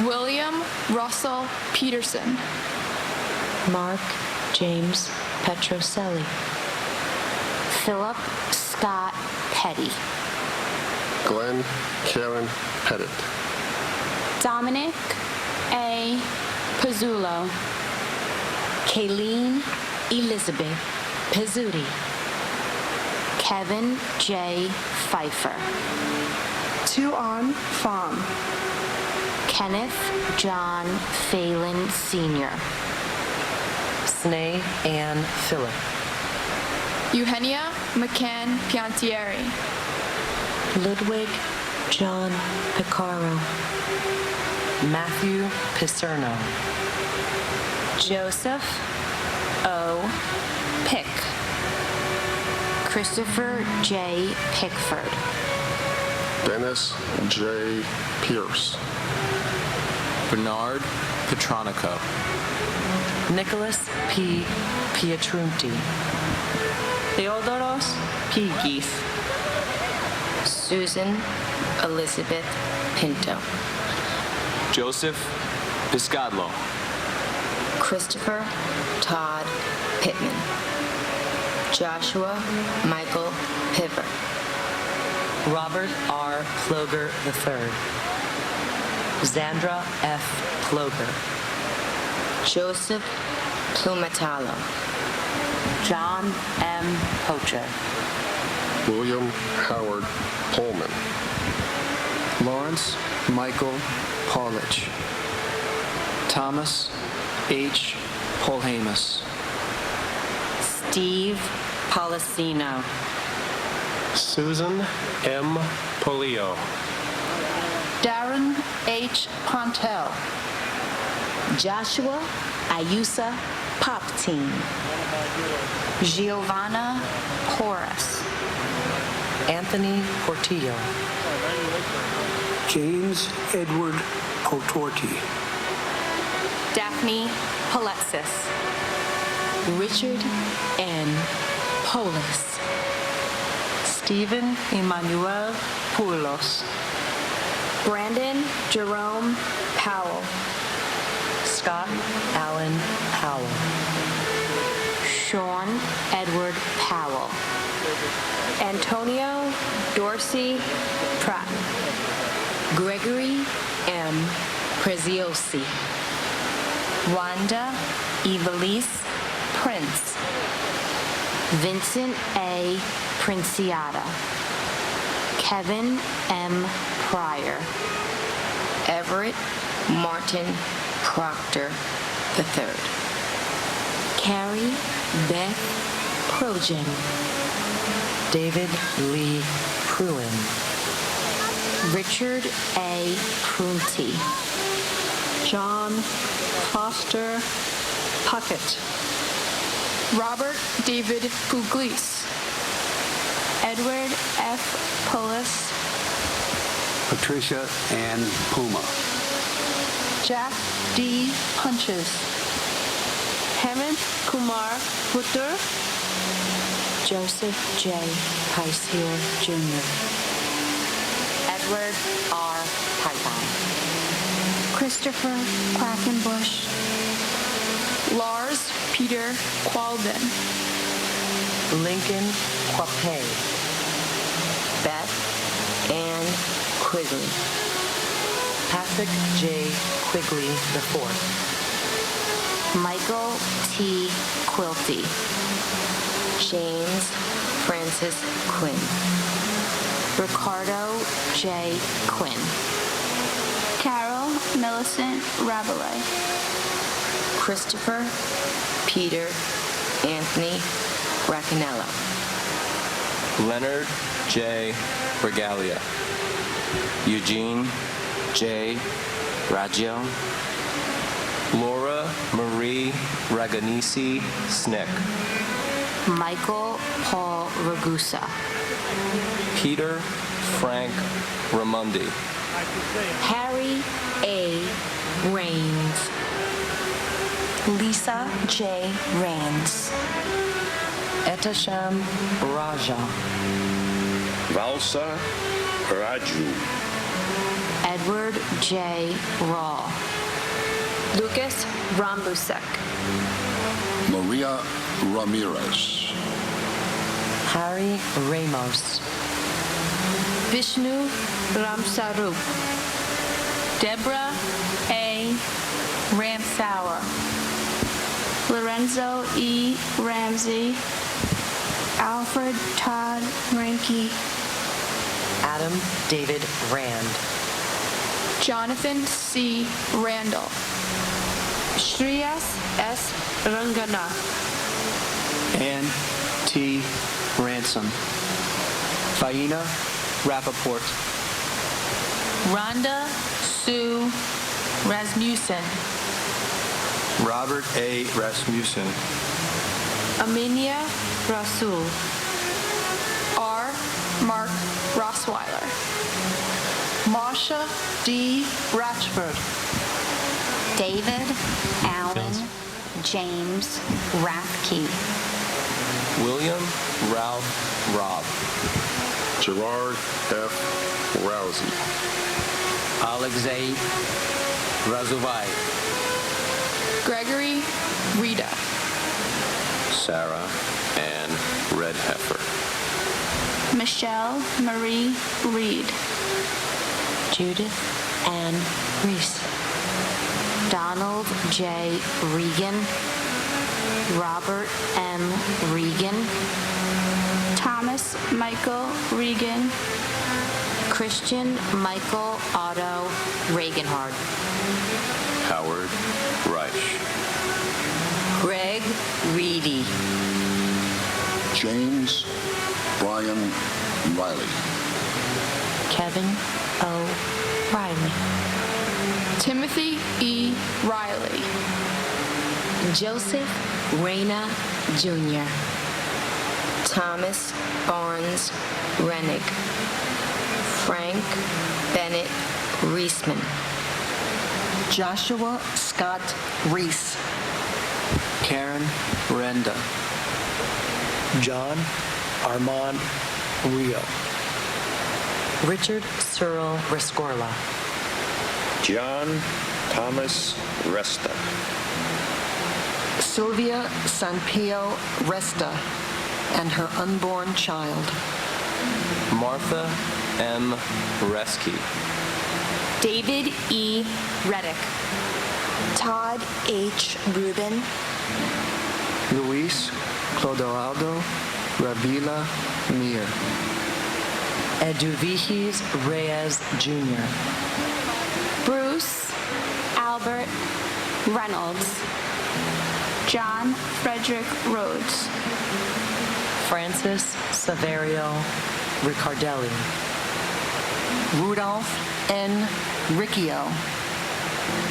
William Russell Peterson. Mark James Petroselli. Philip Scott Petty. Glenn Karen Pettit. Dominic A. Pizzulo. Kayleen Elizabeth Pizzuti. Kevin J. Pfeiffer. Tuan Pham. Kenneth John Phelan Sr. Snea Ann Phillip. Eugenia McCann Piantieri. Ludwig John Picaro. Matthew Picerno. Joseph O. Pick. Christopher J. Pickford. Dennis J. Pierce. Bernard Petronico. Nicholas P. Pietrunti. Theodoros P. Geith. Susan Elizabeth Pinto. Joseph Piscadlo. Christopher Todd Pittman. Joshua Michael Piver. Robert R. Ploger III. Zandra F. Ploger. Joseph Plumatalo. John M. Pocher. William Howard Pullman. Lawrence Michael Paulich. Thomas H. Polhamus. Steve Policino. Susan M. Polio. Darren H. Pontel. Joshua Ayusa Popteen. Giovanna Porras. Anthony Portillo. James Edward Potorti. Daphne Paletsis. Richard N. Polis. Stephen Emmanuel Poulos. Brandon Jerome Powell. Scott Allen Powell. Sean Edward Powell. Antonio Dorsey Pratt. Gregory M. Preziosi. Wanda Evelise Prince. Vincent A. Princiata. Kevin M. Pryor. Everett Martin Proctor III. Carrie Beth Progen. David Lee Pruin. Richard A. Prunty. John Foster Puckett. Robert David Pugliese. Edward F. Pullis. Patricia Ann Puma. Jack D. Punches. Hemant Kumar Putter. Joseph J. Picehill Jr. Edward R. Python. Christopher Quackenbush, Lars Peter Qualden, Lincoln Quape. Beth Ann Quigley, Patrick J. Quigley IV. Michael T. Quilty, James Francis Quinn, Ricardo J. Quinn, Carol Millicent Rabelais, Christopher Peter Anthony Raccanello, Leonard J. Regalia, Eugene J. Raggio, Laura Marie Raganisi Snick, Michael Paul Ragusa, Peter Frank Ramundi, Harry A. Rains, Lisa J. Rains, Etasham Raja. Valsa Raju. Edward J. Raw, Lucas Rambusek, Maria Ramirez, Harry Ramos. Vishnu Ramsarup, Deborah A. Ramsauer, Lorenzo E. Ramsey, Alfred Todd Ranke, Adam David Rand. Jonathan C. Randall, Shreyas S. Rangana, Ann T. Ransom, Faina Rappaport, Rhonda Sue Rasmussen, Robert A. Rasmussen, Aminia Rasul, R. Mark Rossweiler, Marsha D. Ratchford, David Allen James Rathke, William Ralph Robb, Gerard F. Rousey, Alexei Razuvai, Gregory Rita, Sarah Ann Redheffer, Michelle Marie Reed, Judith Ann Reese, Donald J. Regan, Robert M. Regan, Thomas Michael Regan, Christian Michael Otto Regenhard, Howard Reich, Greg Reedy, James Brian Riley, Kevin O. Riley, Timothy E. Riley, Joseph Reyna Jr., Thomas Barnes Rennig, Frank Bennett Reisman, Joshua Scott Reese, Karen Renda, John Armand Rio, Richard Cyril Rescorla, John Thomas Resta. Sylvia Sanpio Resta, and her unborn child. Martha M. Reski, David E. Reddick, Todd H. Rubin, Luis Clodoaldo Ravila Mir, Eduvihis Reyes Jr., Bruce Albert Reynolds, John Frederick Rhodes, Francis Saverio Riccardelli, Rudolph N. Riccio,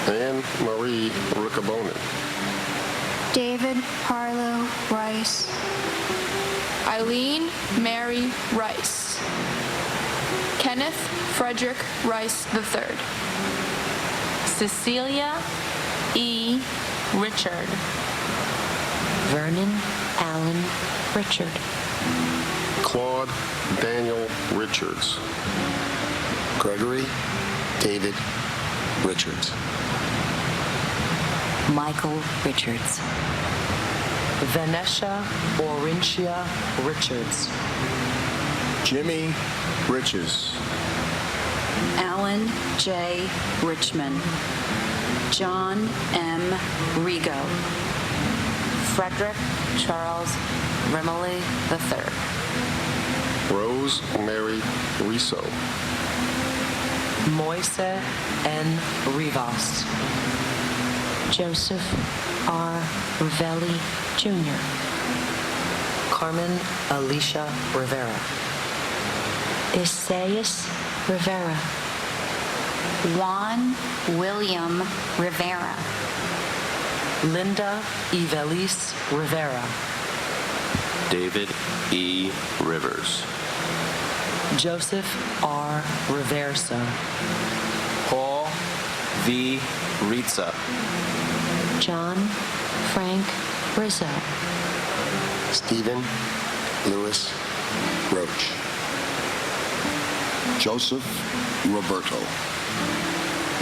Anne Marie Rickabonen, David Harlow Rice, Eileen Mary Rice, Kenneth Frederick Rice III, Cecilia E. Richard, Vernon Allen Richard, Claude Daniel Richards, Gregory David Richards. Michael Richards. Venetia Orintia Richards. Jimmy Riches. Alan J. Richmond. John M. Rigo. Frederick Charles Rimley III. Rose Mary Riso. Moise N. Rivas. Joseph R. Ravelli Jr. Carmen Alicia Rivera. Isaias Rivera. Juan William Rivera. Linda Evelise Rivera. David E. Rivers. Joseph R. Reversa. Paul V. Ritza. John Frank Rizzo. Stephen Lewis Roach. Joseph Roberto.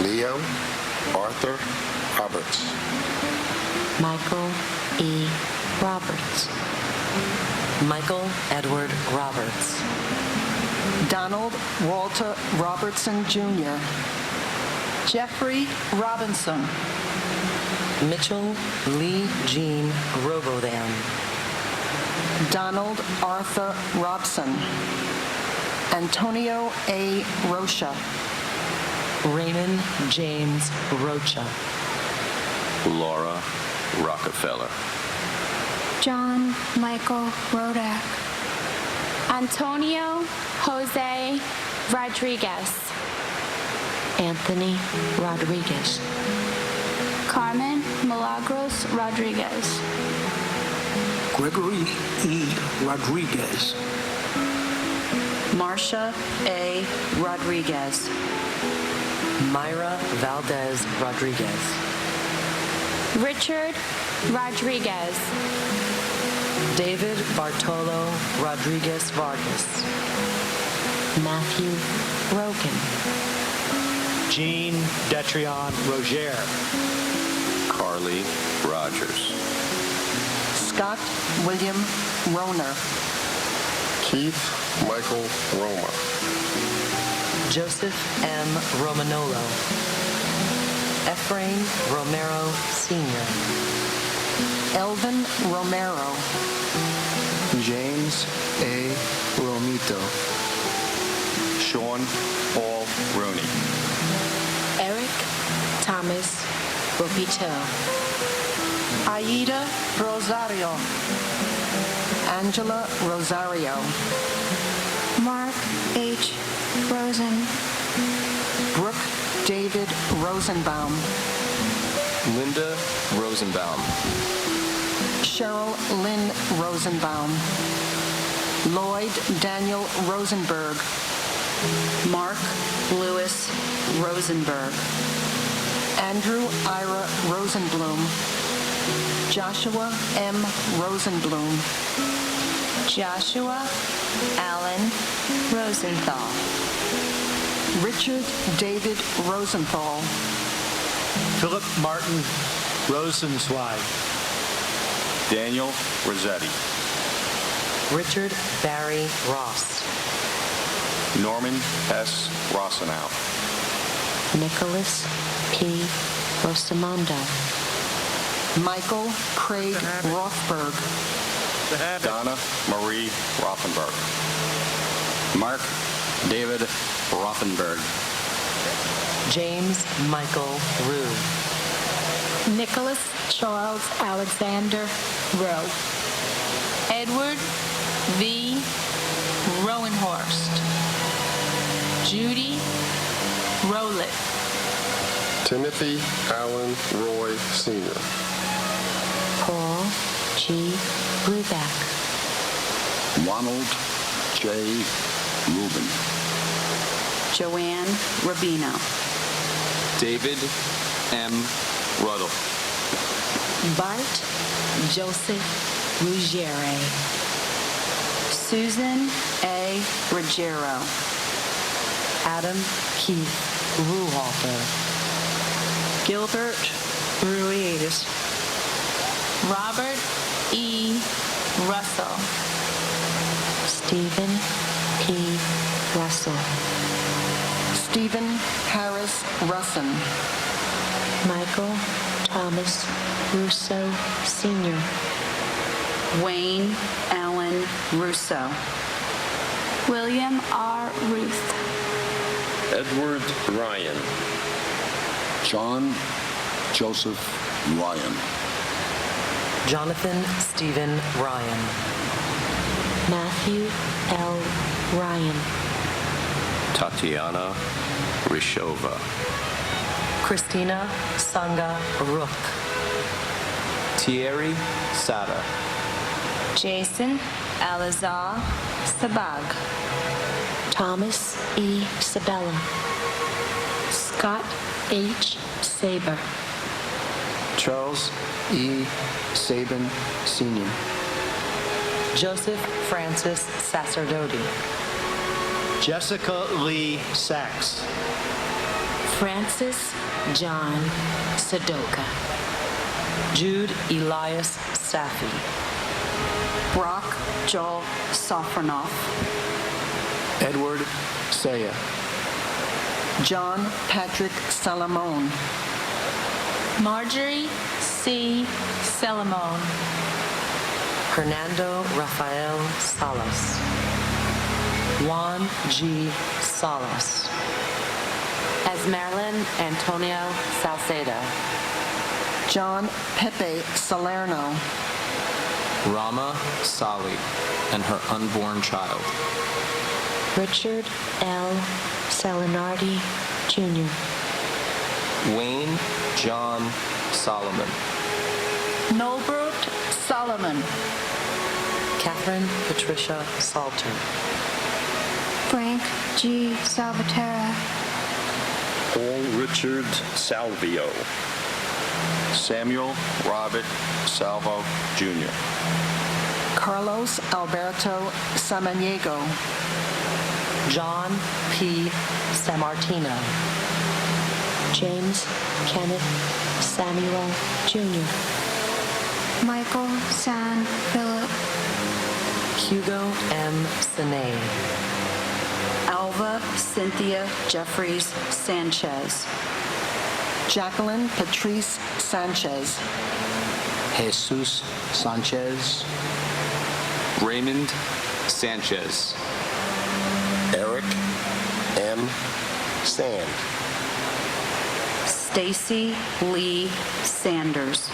Leo Arthur Roberts. Michael E. Roberts. Michael Edward Roberts. Donald Walter Robertson Jr. Jeffrey Robinson. Mitchell Lee Jean Robodan. Donald Arthur Robson. Antonio A. Rocha. Raymond James Rocha. Laura Rockefeller. John Michael Rodak. Antonio Jose Rodriguez. Anthony Rodriguez. Carmen Milagros Rodriguez. Gregory E. Rodriguez. Marcia A. Rodriguez. Myra Valdez Rodriguez. Richard Rodriguez. David Bartolo Rodriguez Vargas. Matthew Rogan. Jean Detrion Roger. Carly Rogers. Scott William Roner. Keith Michael Roma. Joseph M. Romanolo. Ephraim Romero Sr. Elvin Romero. James A. Romito. Sean Paul Rooney. Eric Thomas Ropito. Aida Rosario. Angela Rosario. Mark H. Rosen. Brooke David Rosenbaum. Linda Rosenbaum. Cheryl Lynn Rosenbaum. Lloyd Daniel Rosenberg. Mark Lewis Rosenberg. Andrew Ira Rosenblum. Joshua M. Rosenblum. Joshua Allen Rosenthal. Richard David Rosenthal. Philip Martin Rosenzweig. Daniel Rossetti. Richard Barry Ross. Norman S. Rossenow. Nicholas P. Rosamondo. Michael Craig Rothberg. Donna Marie Rothenberg. Mark David Rothenberg. James Michael Rue. Nicholas Charles Alexander Rowe. Edward V. Rowenhorst. Judy Rowlett. Timothy Allen Roy Sr. Paul G. Brubeck. Ronald J. Rubin. Joanne Rubino. David M. Ruddle. Bart Joseph Ruggiere. Susan A. Ruggiero. Adam Keith Ruhalter. Gilbert Ruiz. Robert E. Russell. Stephen P. Russell. Stephen Harris Russin. Michael Thomas Russo Sr. Wayne Allen Russo. William R. Ruth. Edward Ryan. John Joseph Ryan. Jonathan Stephen Ryan. Matthew L. Ryan. Tatiana Rishova. Christina Sanga Rook. Thierry Sada. Jason Alazar Sabag. Thomas E. Sabella. Scott H. Saber. Charles E. Sabin Sr. Joseph Francis Sacerdote. Jessica Lee Sachs. Francis John Sadoka. Jude Elias Safi. Brock Joel Sofronoff. Edward Saya. John Patrick Salamone. Marjorie C. Salamone. Hernando Rafael Salas. Juan G. Salas. Esmeralyn Antonio Salcedo. John Pepe Salerno. Rama Sali and her unborn child. Richard L. Salinardi Jr. Wayne John Solomon. Norbert Solomon. Catherine Patricia Salter. Frank G. Salvatera. Paul Richard Salvio. Samuel Robert Salvo, Jr. Carlos Alberto Samaniego. John P. Sammartino. James Kenneth Samuel Jr. Michael San Philip. Hugo M. Sine. Alva Cynthia Jeffries Sanchez. Jacqueline Patrice Sanchez. Jesus Sanchez. Raymond Sanchez. Eric M. Sand. Stacy Lee Sanders.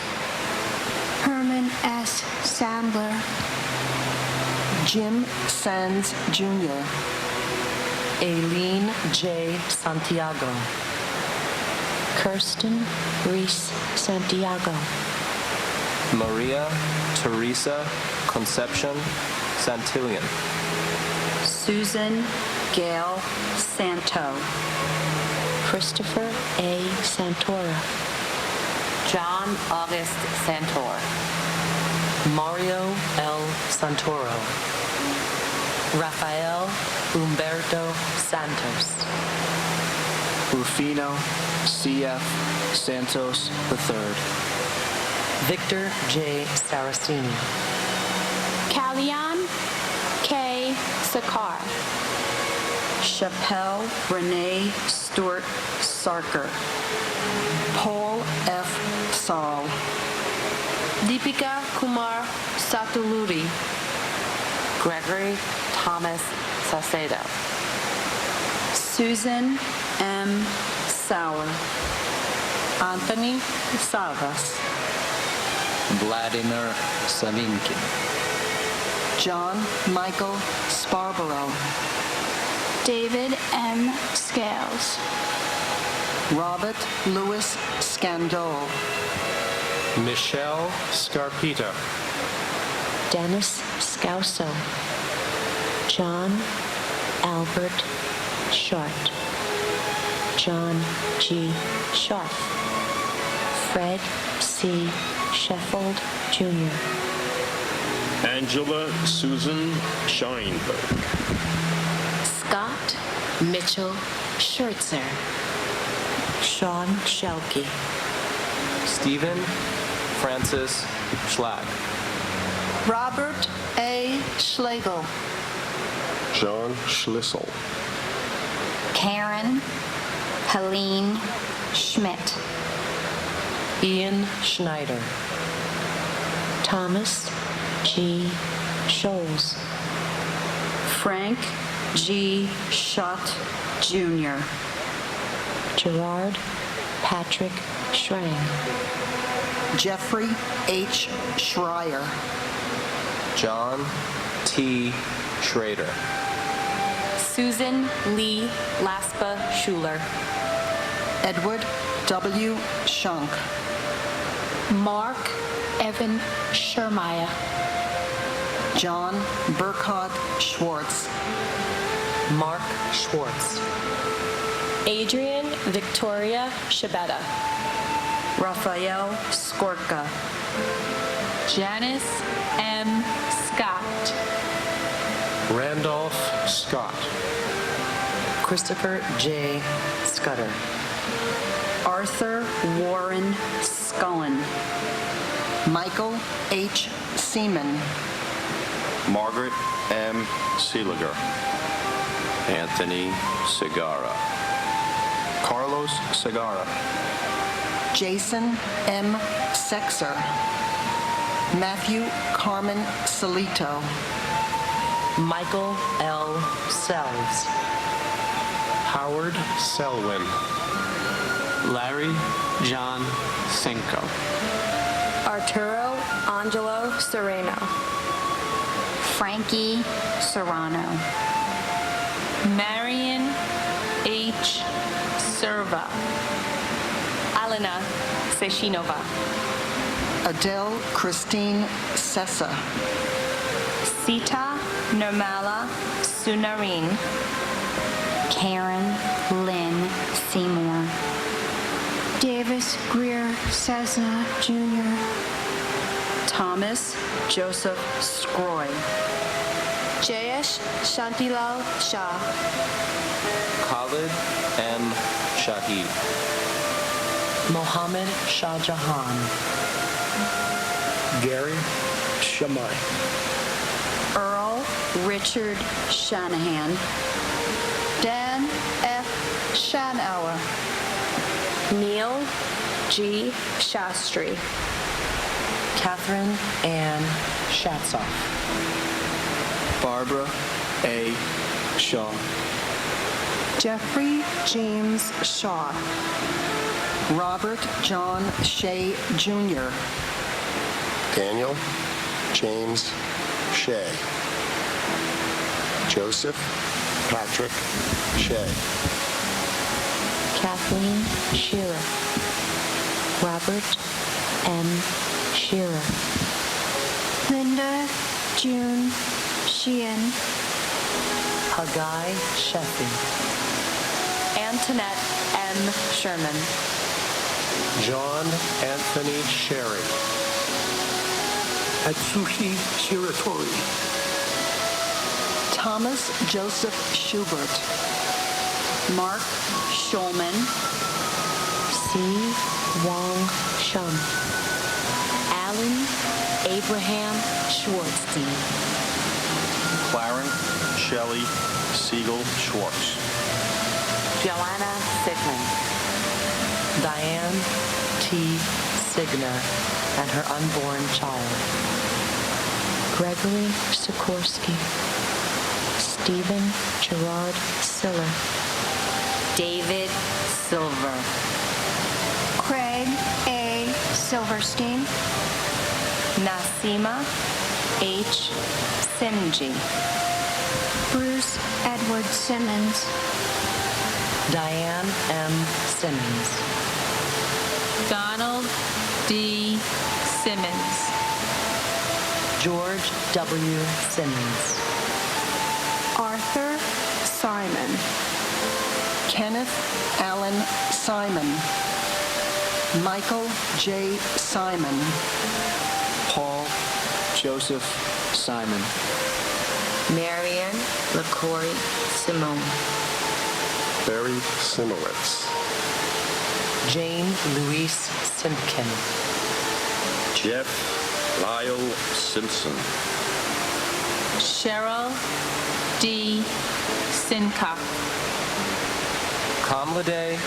Herman S. Sandler. Jim Sands Jr. Aileen J. Santiago. Kirsten Reese Santiago. Maria Teresa Concepcion Santillan. Susan Gail Santo. Christopher A. Santora. John August Santor. Mario L. Santoro. Rafael Humberto Santos. Rufino C.F. Santos III. Victor J. Saraceni. Callion K. Sakar. Chappelle Renee Stewart Sarker. Paul F. Saul. Deepika Kumar Satuluri. Gregory Thomas Saucedo. Susan M. Sauer. Anthony Savas. Vladimir Savinkin. John Michael Sparborough. David M. Scales. Robert Louis Scandol. Michelle Scarpita. Dennis Scauso. John Albert Short. John G. Scharf. Fred C. Sheffield Jr. Angela Susan Scheinberg. Scott Mitchell Schertzer. Sean Shelkey. Stephen Francis Schlag. Robert A. Schlegel. John Schlissel. Karen Helene Schmidt. Ian Schneider. Thomas G. Scholes. Frank G. Schott, Jr. Gerard Patrick Schrang. Jeffrey H. Schreier. John T. Schrader. Susan Lee Laspa Schuler. Edward W. Shunk. Mark Evan Schermeyer. John Burkhard Schwartz. Mark Schwartz. Adrian Victoria Shabetta. Raphael Skorka. Janice M. Scott. Randolph Scott. Christopher J. Scudder. Arthur Warren Scullen. Michael H. Seaman. Margaret M. Seeliger. Anthony Segara. Carlos Segara. Jason M. Sexer. Matthew Carmen Salito. Michael L. Sells. Howard Selwyn. Larry John Cinco. Arturo Angelo Sereno. Frankie Serrano. Marion H. Serva. Alena Seshinova. Adele Christine Sessa. Sita Nirmala Sunarin. Karen Lynn Seymour. Davis Greer Cessna Jr. Thomas Joseph Scroy. Jayesh Shantilal Shah. Khalid M. Shahid. Mohammed Shah Jahan. Gary Shamai. Earl Richard Shanahan. Dan F. Schanauer. Neil G. Shastri. Catherine Ann Shatzoff. Barbara A. Shaw. Jeffrey James Shaw. Robert John Shea Jr. Daniel James Shea. Joseph Patrick Shea. Kathleen Shearer. Robert M. Shearer. Linda June Sheehan. Hagai Sheffy. Antoinette M. Sherman. John Anthony Sherry. Atsushi Shiratori. Thomas Joseph Schubert. Mark Schulman. C. Wong Shum. Alan Abraham Schwartzstein. Clarence Shelley Siegel Schwartz. Joanna Sigmund. Diane T. Signer and her unborn child. Gregory Sikorsky. Stephen Gerard Siller. David Silver. Craig A. Silverstein. Nasima H. Simji. Bruce Edward Simmons. Diane M. Simmons. Donald D. Simmons. George W. Simmons. Arthur Simon. Kenneth Allen Simon. Michael J. Simon. Paul Joseph Simon. Marianne LaCory Simone. Barry Simowitz. Jane Louise Simpkin. Jeff Lyle Simpson. Cheryl D. Sincock. Kamlade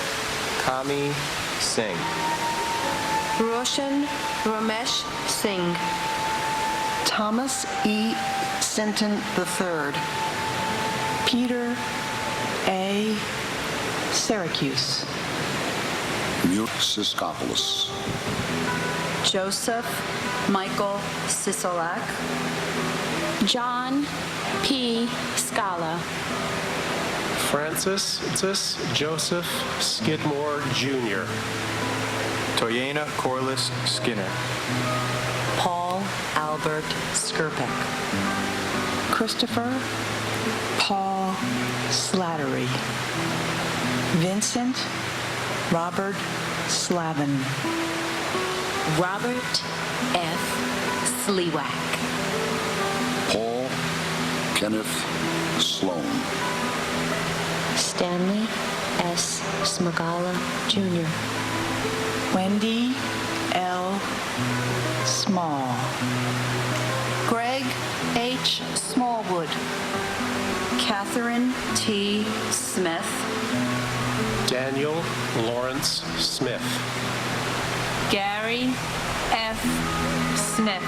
Kami Singh. Roshan Ramesh Singh. Thomas E. Sinton III. Peter A. Syracuse. Mute Siskopoulos. Joseph Michael Sisolak. John P. Scala. Francis Joseph Skidmore Jr. Toyena Corliss Skinner. Paul Albert Skirpek. Christopher Paul Slattery. Vincent Robert Slavin. Robert F. Sliwak. Paul Kenneth Sloan. Stanley S. Smagala Jr. Wendy L. Small. Greg H. Smallwood. Catherine T. Smith. Daniel Lawrence Smith. Gary F. Smith.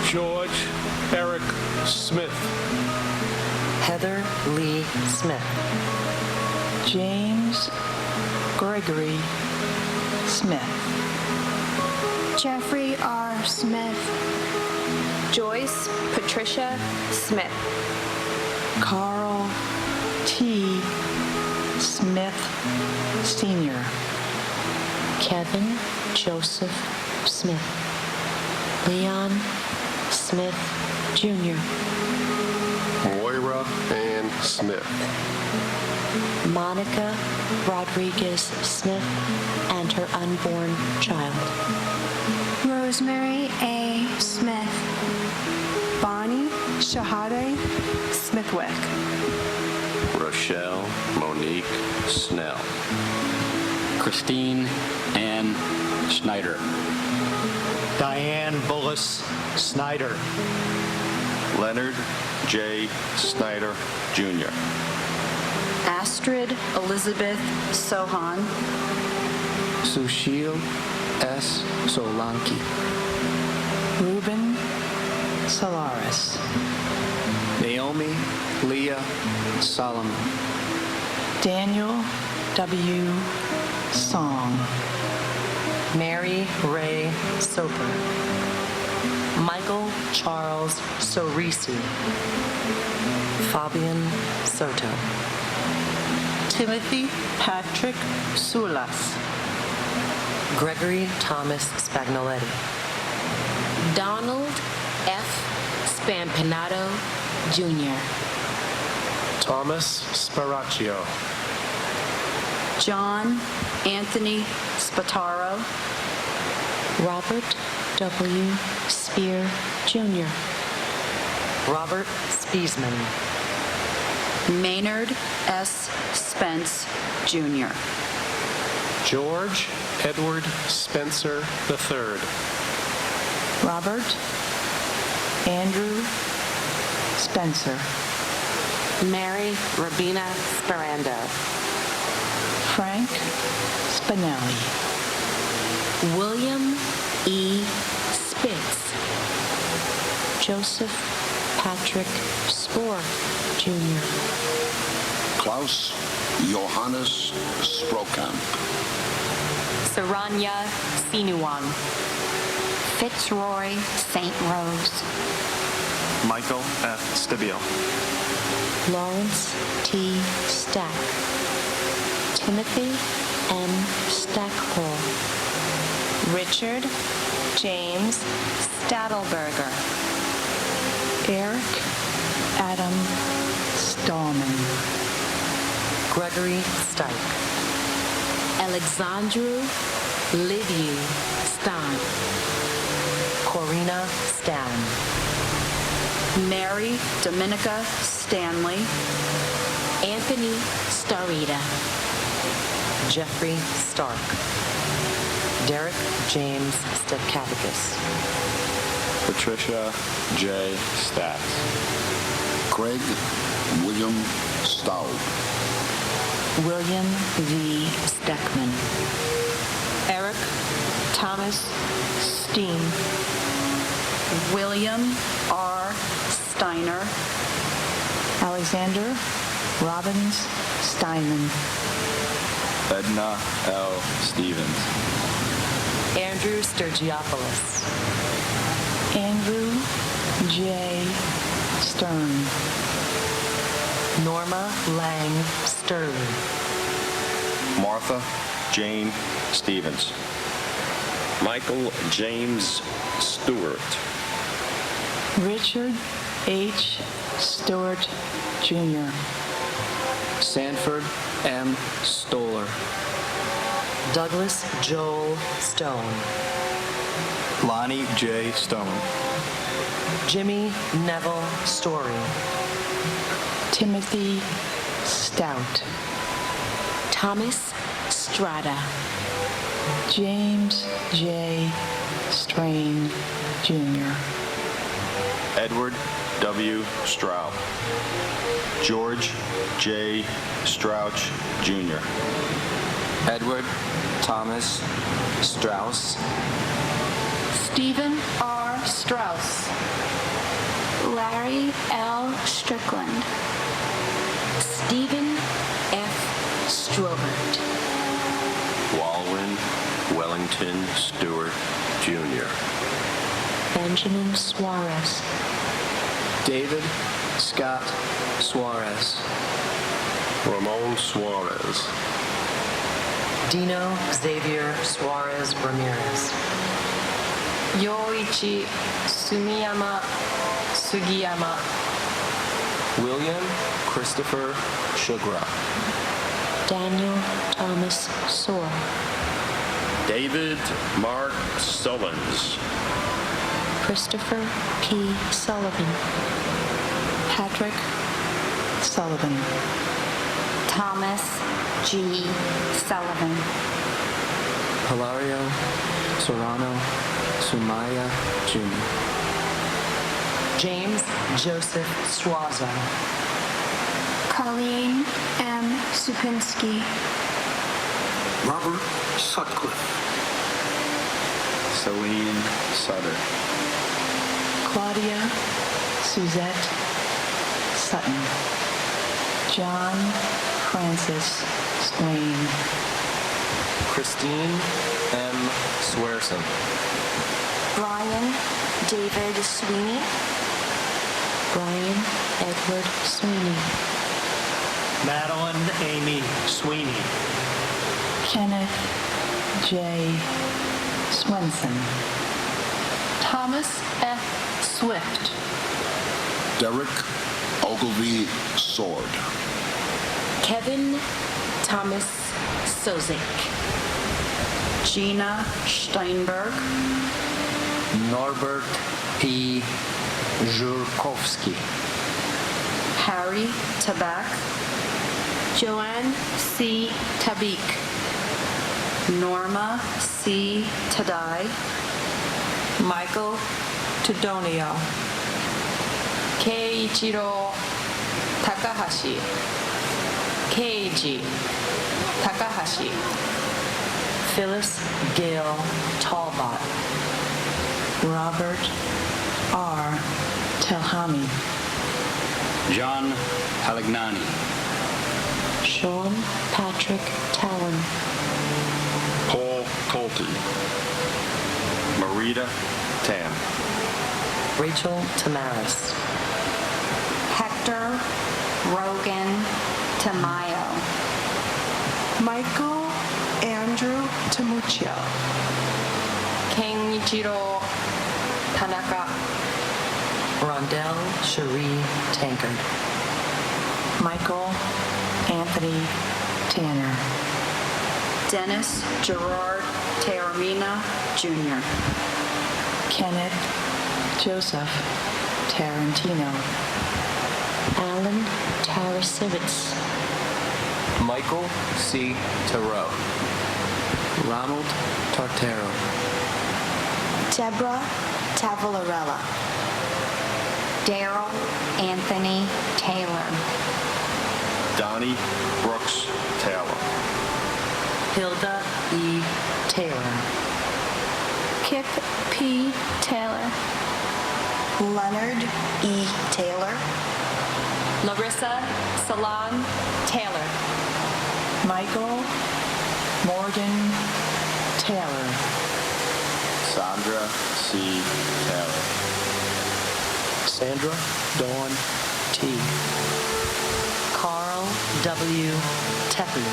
George Eric Smith. Heather Lee Smith. James Gregory Smith. Jeffrey R. Smith. Joyce Patricia Smith. Carl T. Smith Sr. Kevin Joseph Smith. Leon Smith Jr. Moira Ann Smith. Monica Rodriguez Smith and her unborn child. Rosemary A. Smith. Bonnie Shahade Smithwick. Rochelle Monique Snell. Christine Ann Schneider. Diane Bullis Snyder. Leonard J. Snyder, Jr. Astrid Elizabeth Sohan. Sushil S. Solanki. Ruben Solaris. Naomi Leah Solomon. Daniel W. Song. Mary Ray Soper. Michael Charles Sorisi. Fabian Soto. Timothy Patrick Sulas. Gregory Thomas Spagnoletti. Donald F. Spampinato Jr. Thomas Sparacchio. John Anthony Spataro. Robert W. Spear Jr. Robert Spiesman. Maynard S. Spence, Jr. George Edward Spencer III. Robert Andrew Spencer. Mary Rabina Sperando. Frank Spinelli. William E. Spitz. Joseph Patrick Spoor Jr. Klaus Johannes Sprokamp. Saranya Sinuwang. Fitzroy St. Rose. Michael F. Stabile. Lawrence T. Stack. Timothy M. Stackpole. Richard James Stadelberger. Eric Adam Stallman. Gregory Stike. Alexandru Liviu Stan. Corina Stan. Mary Dominica Stanley. Anthony Starita. Jeffrey Stark. Derek James Stepkatikis. Patricia J. Stacks. Craig William Staub. William V. Steckman. Eric Thomas Steen. William R. Steiner. Alexander Robbins Steinman. Edna L. Stevens. Andrew Sturgiopoulos. Andrew J. Stern. Norma Lang Sterling. Martha Jane Stevens. Michael James Stewart. Richard H. Stewart, Jr. Sanford M. Stoller. Douglas Joel Stone. Lonnie J. Stone. Jimmy Neville Story. Timothy Stout. Thomas Strada. James J. Strain, Jr. Edward W. Stroud. George J. Strouch, Jr. Edward Thomas Strauss. Stephen R. Strauss. Larry L. Strickland. Stephen F. Strobert. Walwyn Wellington Stewart, Jr. Benjamin Suarez. David Scott Suarez. Ramon Suarez. Dino Xavier Suarez Ramirez. Yoichi Sumiyama Sugiyama. William Christopher Sugra. Daniel Thomas Soar. David Mark Sullins. Christopher P. Sullivan. Patrick Sullivan. Thomas G. Sullivan. Hilario Serrano Sumaya, Jr. James Joseph Suazo. Colleen M. Supinski. Robert Sutcliffe. Celine Sutter. Claudia Suzette Sutton. John Francis Swain. Christine M. Swearson. Brian David Sweeney. Brian Edward Sweeney. Madeline Amy Sweeney. Kenneth J. Swenson. Thomas F. Swift. Derek Ogilvy Sword. Kevin Thomas Sozik. Gina Steinberg. Norbert P. Zhurkowski. Harry Tabak. Joanne C. Tabik. Norma C. Tadai. Michael Tudonio. Keiichiro Takahashi. Keiji Takahashi. Phyllis Gale Talbot. Robert R. Telhami. John Halignani. Sean Patrick Talon. Paul Tolte. Marita Tam. Rachel Tamaris. Hector Rogan Tamayo. Michael Andrew Tamuccio. Kenichiro Tanaka. Rondell Cherie Tankard. Michael Anthony Tanner. Dennis Gerard Taormina, Jr. Kenneth Joseph Tarantino. Alan Tarasivitz. Michael C. Thoreau. Ronald Tartero. Deborah Tavalarella. Daryl Anthony Taylor. Donnie Brooks Taylor. Hilda E. Taylor. Kip P. Taylor. Leonard E. Taylor. Larissa Salon Taylor. Michael Morgan Taylor. Sandra C. Taylor. Sandra Dawn T. Carl W. Tepe.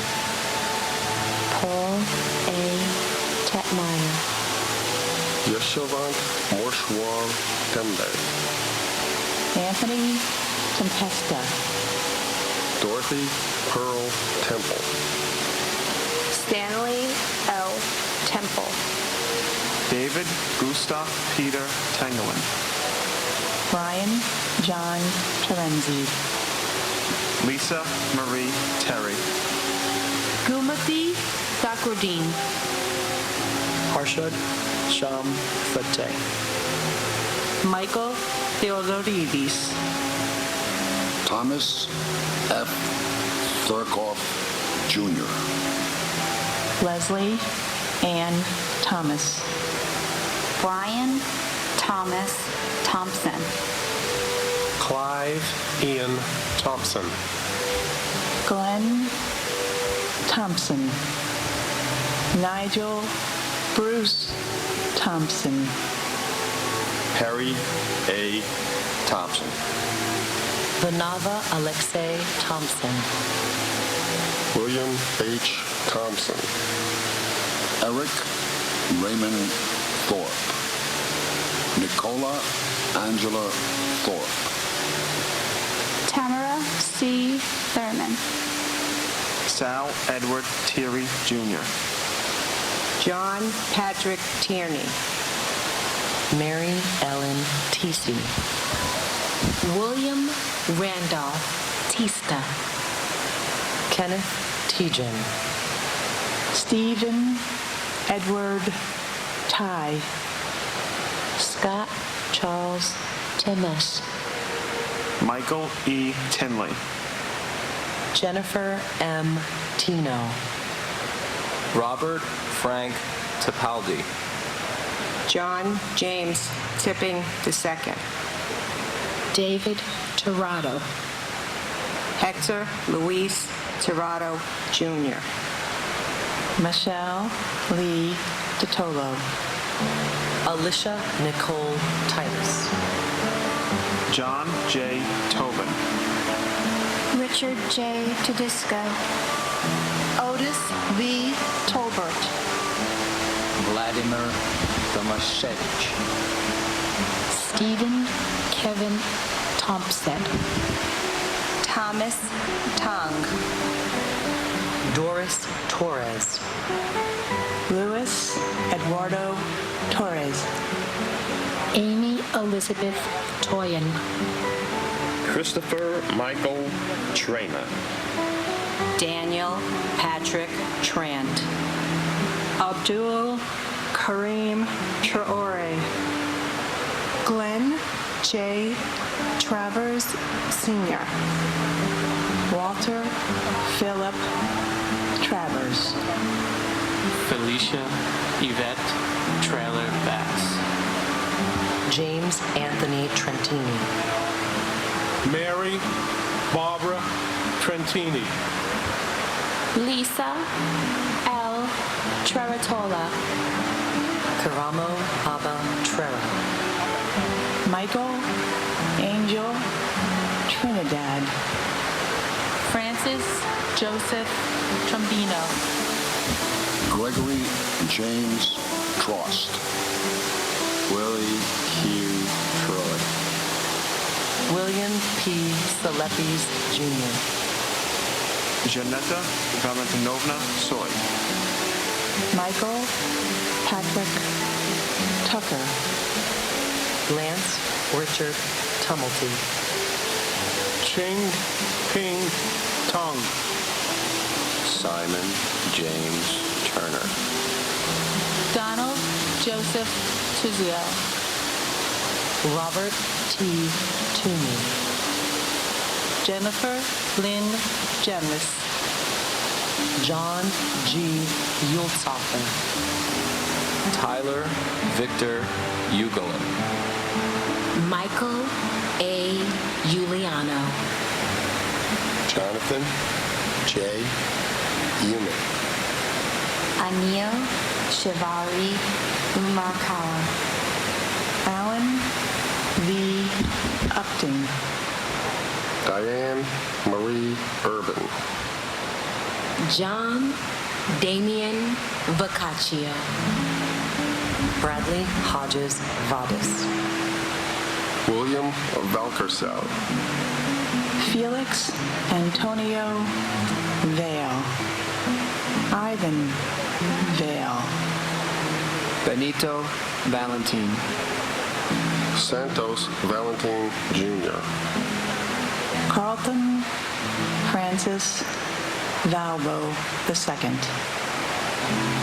Paul A. Tetmeyer. Yeshivant Morshwar Tembe. Anthony Tempesta. Dorothy Pearl Temple. Stanley L. Temple. David Gustav Peter Tengelin. Brian John Terenzi. Lisa Marie Terry. Gumati Thakrodin. Harshad Sham Fateh. Michael Theodoridis. Thomas F. Thurkoff, Jr. Leslie Ann Thomas. Brian Thomas Thompson. Clive Ian Thompson. Glenn Thompson. Nigel Bruce Thompson. Harry A. Thompson. Vanava Alexei Thompson. William H. Thompson. Eric Raymond Thorpe. Nicola Angela Thorpe. Tamara C. Thurman. Sal Edward Thierry Jr. John Patrick Tierney. Mary Ellen Teesey. William Randolph Tista. Kenneth Tejan. Stephen Edward Ty. Scott Charles Timmis. Michael E. Tinley. Jennifer M. Tino. Robert Frank Tapaldi. John James Tipping II. David Tirado. Hector Luis Tirado Jr. Michelle Lee DeTolo. Alicia Nicole Titus. John J. Tobin. Richard J. Tedisco. Otis V. Tolbert. Vladimir Tomashevich. Stephen Kevin Thompson. Thomas Tong. Doris Torres. Luis Eduardo Torres. Amy Elizabeth Toyen. Christopher Michael Trainer. Daniel Patrick Trant. Abdul Karim Traore. Glenn J. Travers Sr. Walter Philip Travers. Felicia Yvette Trailer Bass. James Anthony Trentini. Mary Barbara Trentini. Lisa L. Treratola. Karamo Abba Trera. Michael Angel Trinidad. Francis Joseph Trombino. Gregory James Trost. Willie Hugh Troy. William P. Salepis Jr. Janetta Valentinovna Soy. Michael Patrick Tucker. Lance Richard Tumulty. Ching Ping Tong. Simon James Turner. Donald Joseph Tuziel. Robert T. Toomey. Jennifer Lynn Jenris. John G. Yultzhofer. Tyler Victor Ugalin. Michael A. Giuliano. Jonathan J. Human. Anil Shivari Umarkar. Alan V. Upton. Diane Marie Urban. John Damian Boccaccio. Bradley Hodges Vadis. William Valkersel. Felix Antonio Vale. Ivan Vale. Benito Valentin. Santos Valentin Jr. Carlton Francis Valbo II.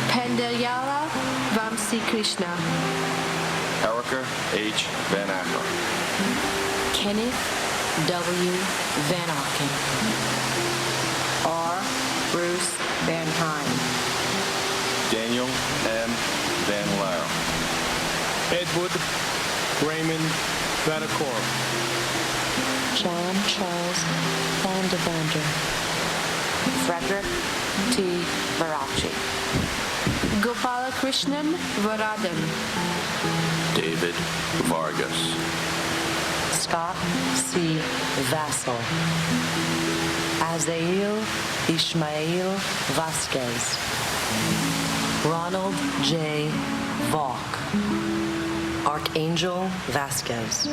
Pendalyala Vamsi Krishna. Erica H. Van Acker. Kenneth W. Van Auken. R. Bruce Van Heim. Daniel M. Van Laar. Edward Raymond Vanacore. John Charles Van de Vander. Frederick T. Varachi. Gopalakrishnan Varadan. David Vargas. Scott C. Vassal. Azael Ishmael Vasquez. Ronald J. Valk. Archangel Vasquez.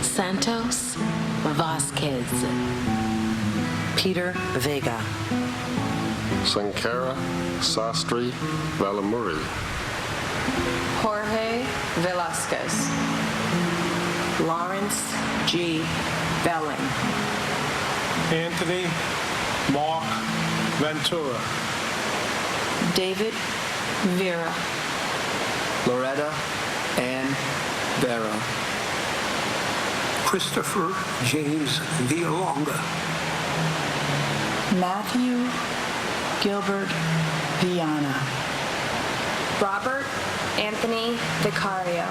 Santos Vasquez. Peter Vega. Sankara Sastry Valamuri. Jorge Velasquez. Lawrence G. Belling. Anthony Mark Ventura. David Vera. Loretta Ann Barrow. Christopher James Villalonga. Matthew Gilbert Viana. Robert Anthony Vicario.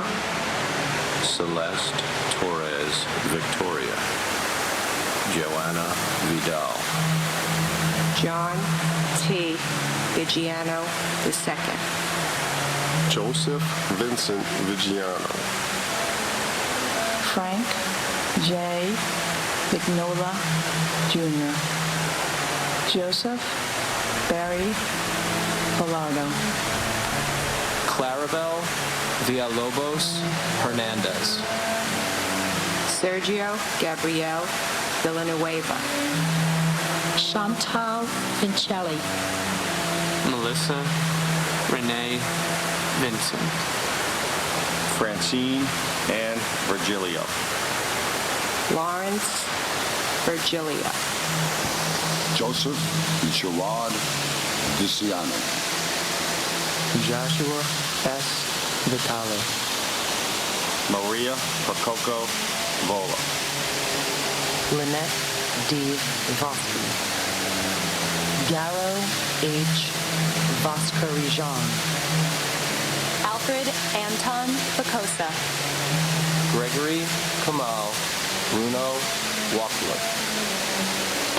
Celeste Torres Victoria. Joanna Vidal. John T. Vigiano II. Joseph Vincent Vigiano. Frank J. Vignola Jr. Joseph Barry Villardo. Clarabelle Villalobos Hernandez. Sergio Gabriel Villanueva. Chantal Vincelli. Melissa Renee Vincent. Francine Ann Virgilio. Lawrence Virgilio. Joseph Gerard Diciano. Joshua S. Vitale. Maria Pacoco Vola. Lynette D. Vosky. Garo H. Voskarijan. Alfred Anton Bacosa. Gregory Kamal Bruno Walkler.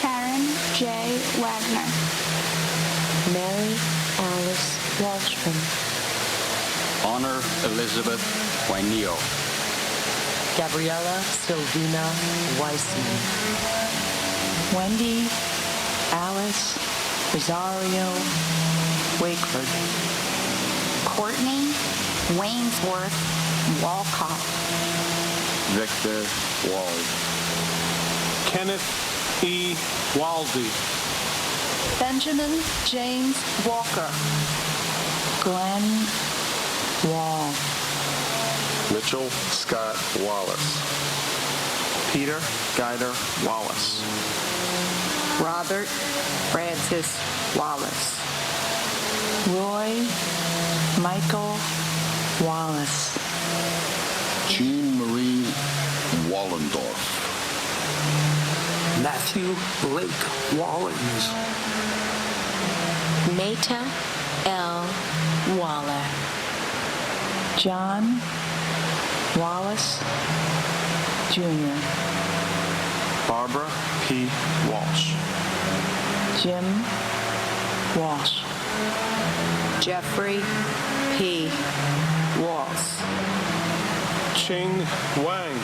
Karen J. Wagner. Mary Alice Walshman. Honor Elizabeth Wainio. Gabriella Sylvina Weissman. Wendy Alice Rosario Wakeford. Courtney Wainsworth Walcott. Victor Wald. Kenneth E. Waldy. Benjamin James Walker. Glenn Wall. Mitchell Scott Wallace. Peter Guider Wallace. Robert Francis Wallace. Roy Michael Wallace. Jean Marie Wallendorf. Matthew Blake Wallings. Meta L. Waller. John Wallace Jr. Barbara P. Walsh. Jim Walsh. Jeffrey P. Walls. Ching Wang.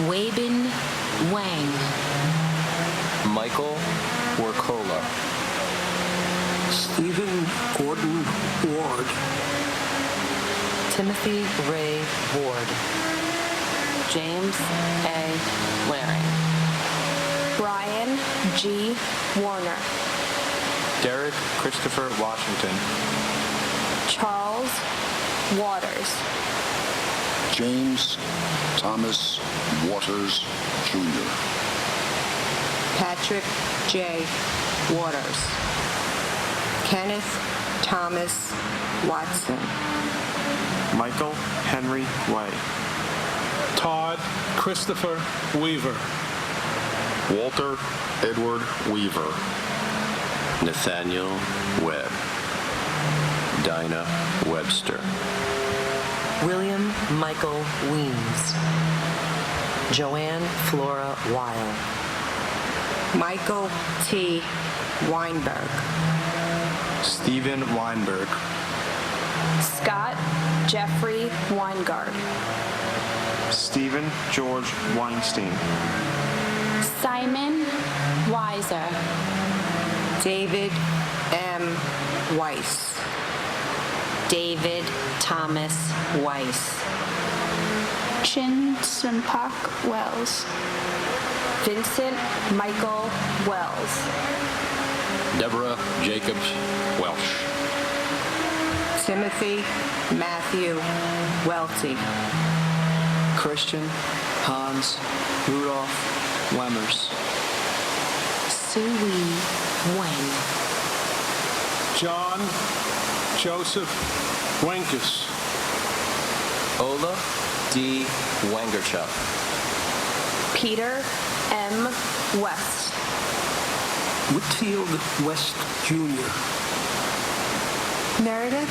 Weibin Wang. Michael Workola. Stephen Gordon Ward. Timothy Ray Ward. James A. Waring. Brian G. Warner. Derek Christopher Washington. Charles Waters. James Thomas Waters Jr. Patrick J. Waters. Kenneth Thomas Watson. Michael Henry Way. Todd Christopher Weaver. Walter Edward Weaver. Nathaniel Webb. Dinah Webster. William Michael Weems. Joanne Flora Weil. Michael T. Weinberg. Stephen Weinberg. Scott Jeffrey Weingard. Stephen George Weinstein. Simon Weiser. David M. Weiss. David Thomas Weiss. Chin Sunpak Wells. Vincent Michael Wells. Deborah Jacobs Welsh. Timothy Matthew Welty. Christian Hans Rudolph Wemmers. Sui Wen. John Joseph Wenkus. Ola D. Wangerchuck. Peter M. West. Whitfield West Jr. Meredith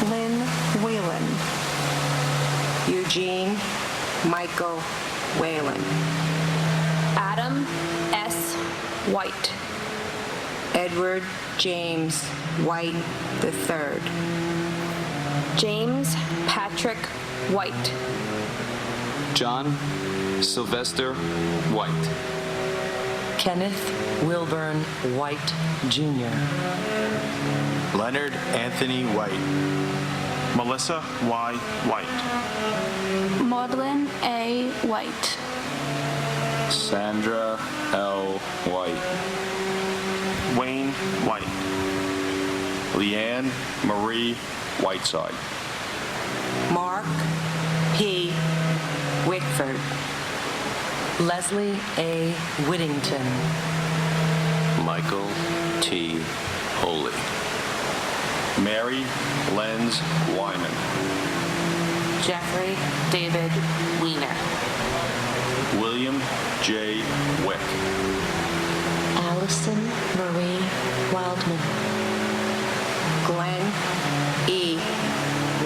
Lynn Whalen. Eugene Michael Whalen. Adam S. White. Edward James White III. James Patrick White. John Sylvester White. Kenneth Wilburn White Jr. Leonard Anthony White. Melissa Y. White. Maudlin A. White. Sandra L. White. Wayne White. Leanne Marie Whiteside. Mark P. Whitford. Leslie A. Whittington. Michael T. Holy. Mary Lenz Wyman. Jeffrey David Wiener. William J. Wick. Allison Marie Wildman. Glenn E.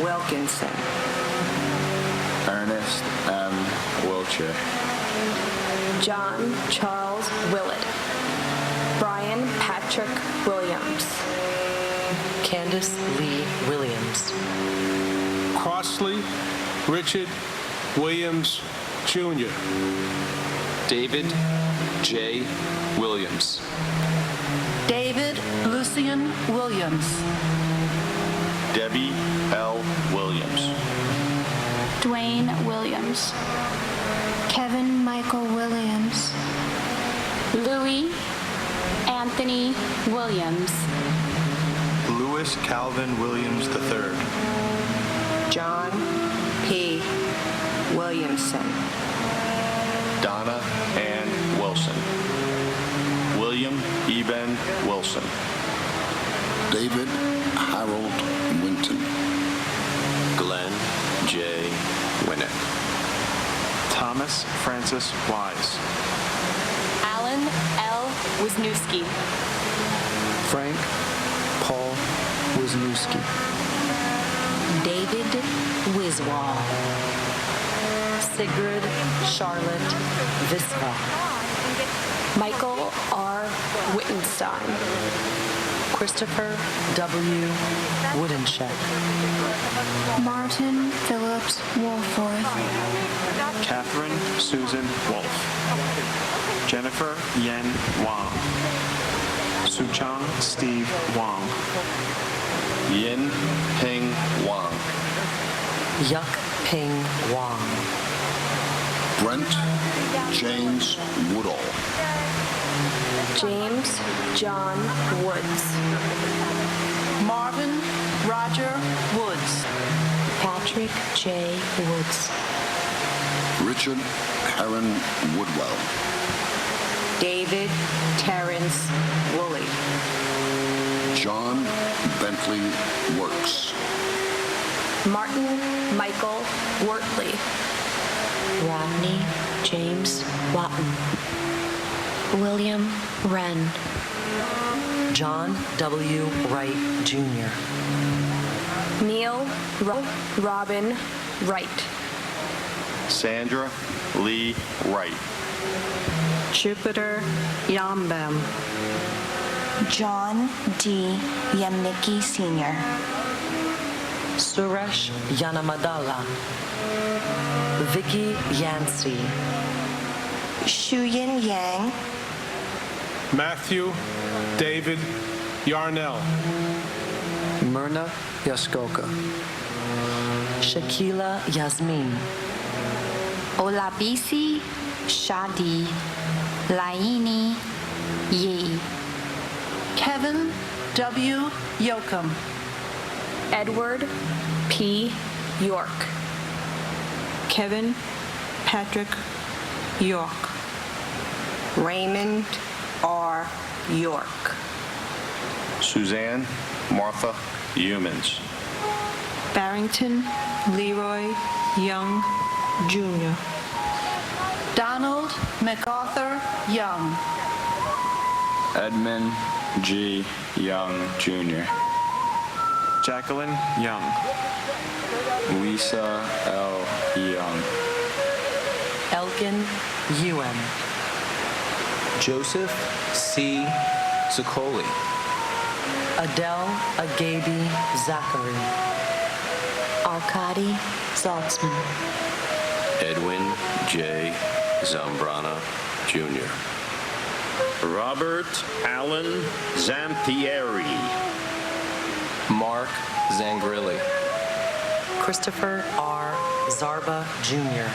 Wilkinson. Ernest M. Wiltshire. John Charles Willett. Brian Patrick Williams. Candace Lee Williams. Crossley Richard Williams Jr. David J. Williams. David Lucian Williams. Debbie L. Williams. Dwayne Williams. Kevin Michael Williams. Louis Anthony Williams. Louis Calvin Williams III. John P. Williamson. Donna Ann Wilson. William Eben Wilson. David Harold Winton. Glenn J. Winnick. Thomas Francis Wise. Alan L. Wisniewski. Frank Paul Wisniewski. David Wiswall. Sigrid Charlotte Visva. Michael R. Wittenstein. Christopher W. Woodenshek. Martin Phillips Wolforth. Catherine Susan Wolf. Jennifer Yen Wang. Suchong Steve Wang. Yin Ping Wang. Yuk Ping Wang. Brent James Woodall. James John Woods. Marvin Roger Woods. Patrick J. Woods. Richard Heron Woodwell. David Terrence Woolley. John Bentley Works. Martin Michael Wortley. Rodney James Watton. William Wren. John W. Wright, Jr. Neil Robin Wright. Sandra Lee Wright. Jupiter Yambem. John D. Yemnicki Sr. Suresh Yanamadala. Vicky Yancey. Shuyin Yang. Matthew David Yarnell. Myrna Yaskoka. Shakila Yasmin. Olabisi Shadi. Laini Yi. Kevin W. Yoakum. Edward P. York. Kevin Patrick York. Raymond R. York. Suzanne Martha Humans. Barrington Leroy Young, Jr. Donald MacArthur Young. Edmund G. Young, Jr. Jacqueline Young. Lisa L. Young. Elkin Ewan. Joseph C. Zuccoli. Adele Agabi Zachary. Arkady Zaltzman. Edwin J. Zambrana, Jr. Robert Allen Zampieri. Mark Zangrilli. Christopher R. Zarba, Jr.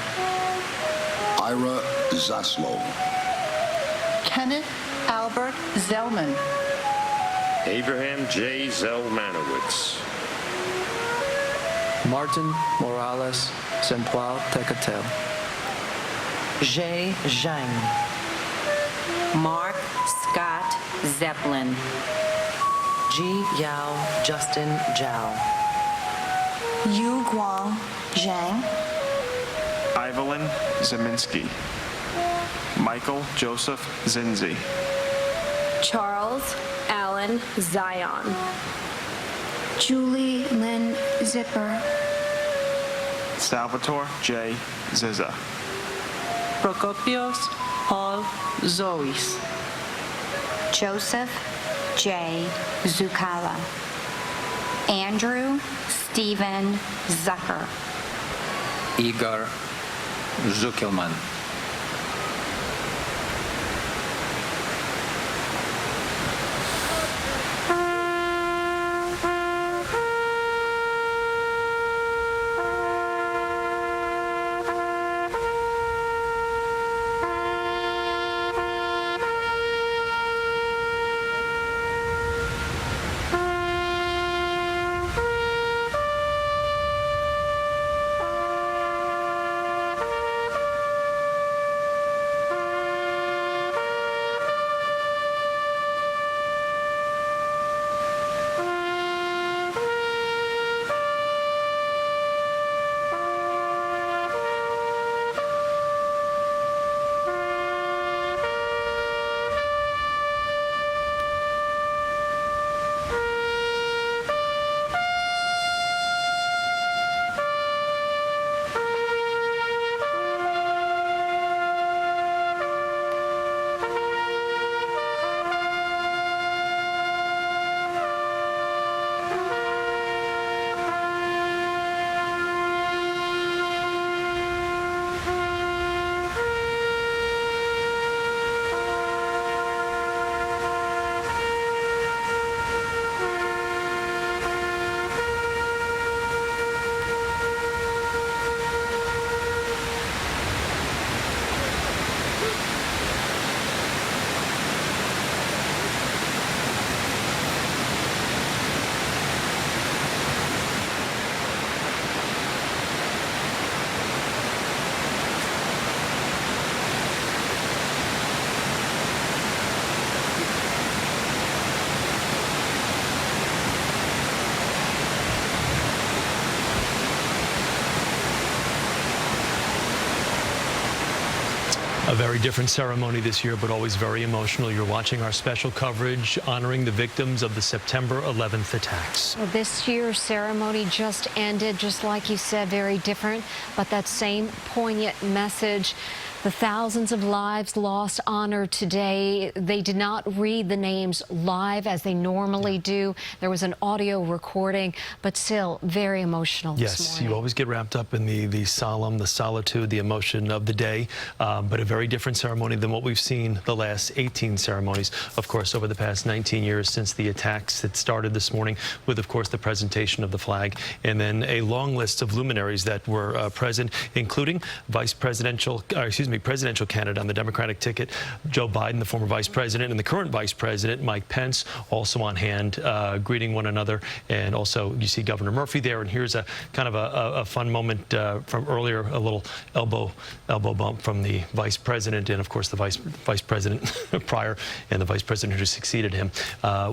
Ira Zaslow. Kenneth Albert Zellman. Abraham J. Zelmanowitz. Martin Morales Sempoal Tecatel. Zhe Zhang. Mark Scott Zeppelin. Ji Yao Justin Zhao. Yu Guang Zhang. Evelyn Zeminski. Michael Joseph Zinzi. Charles Allen Zion. Julie Lynn Zipper. Salvatore J. Ziza. Prokopios Paul Zois. Joseph J. Zucala. Andrew Stephen Zucker. Igor Zukilman. A very different ceremony this year, but always very emotional. You're watching our special coverage honoring the victims of the September 11th attacks. Well, this year's ceremony just ended, just like you said, very different, but that same poignant message. The thousands of lives lost honored today. They did not read the names live as they normally do. There was an audio recording, but still very emotional this Yes, morning. you always get wrapped up in the solemn, the solitude, the emotion of the day, but a very different ceremony than what we've seen the last 18 ceremonies, of course, over the past 19 years since the attacks that started this morning with, of course, the presentation of the flag, and then a long list of luminaries that were present, including presidential candidate on the Democratic ticket, Joe Biden, the former vice president, and the current vice president, Mike Pence, also on hand, greeting one another. And also, you see Governor Murphy there. And here's a kind of a fun moment from earlier, a little elbow bump from the vice president, and of course the vice president prior, and the vice president who succeeded him,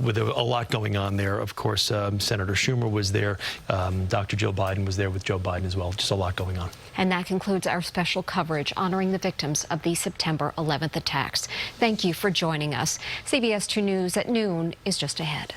with a lot going on there. Of course, Senator Schumer was there. Dr. Joe Biden was there with Joe Biden as well. Just a lot going on. And that concludes our special coverage honoring the victims of the September 11th attacks. Thank you for joining us. CBS 2 News at noon is just ahead.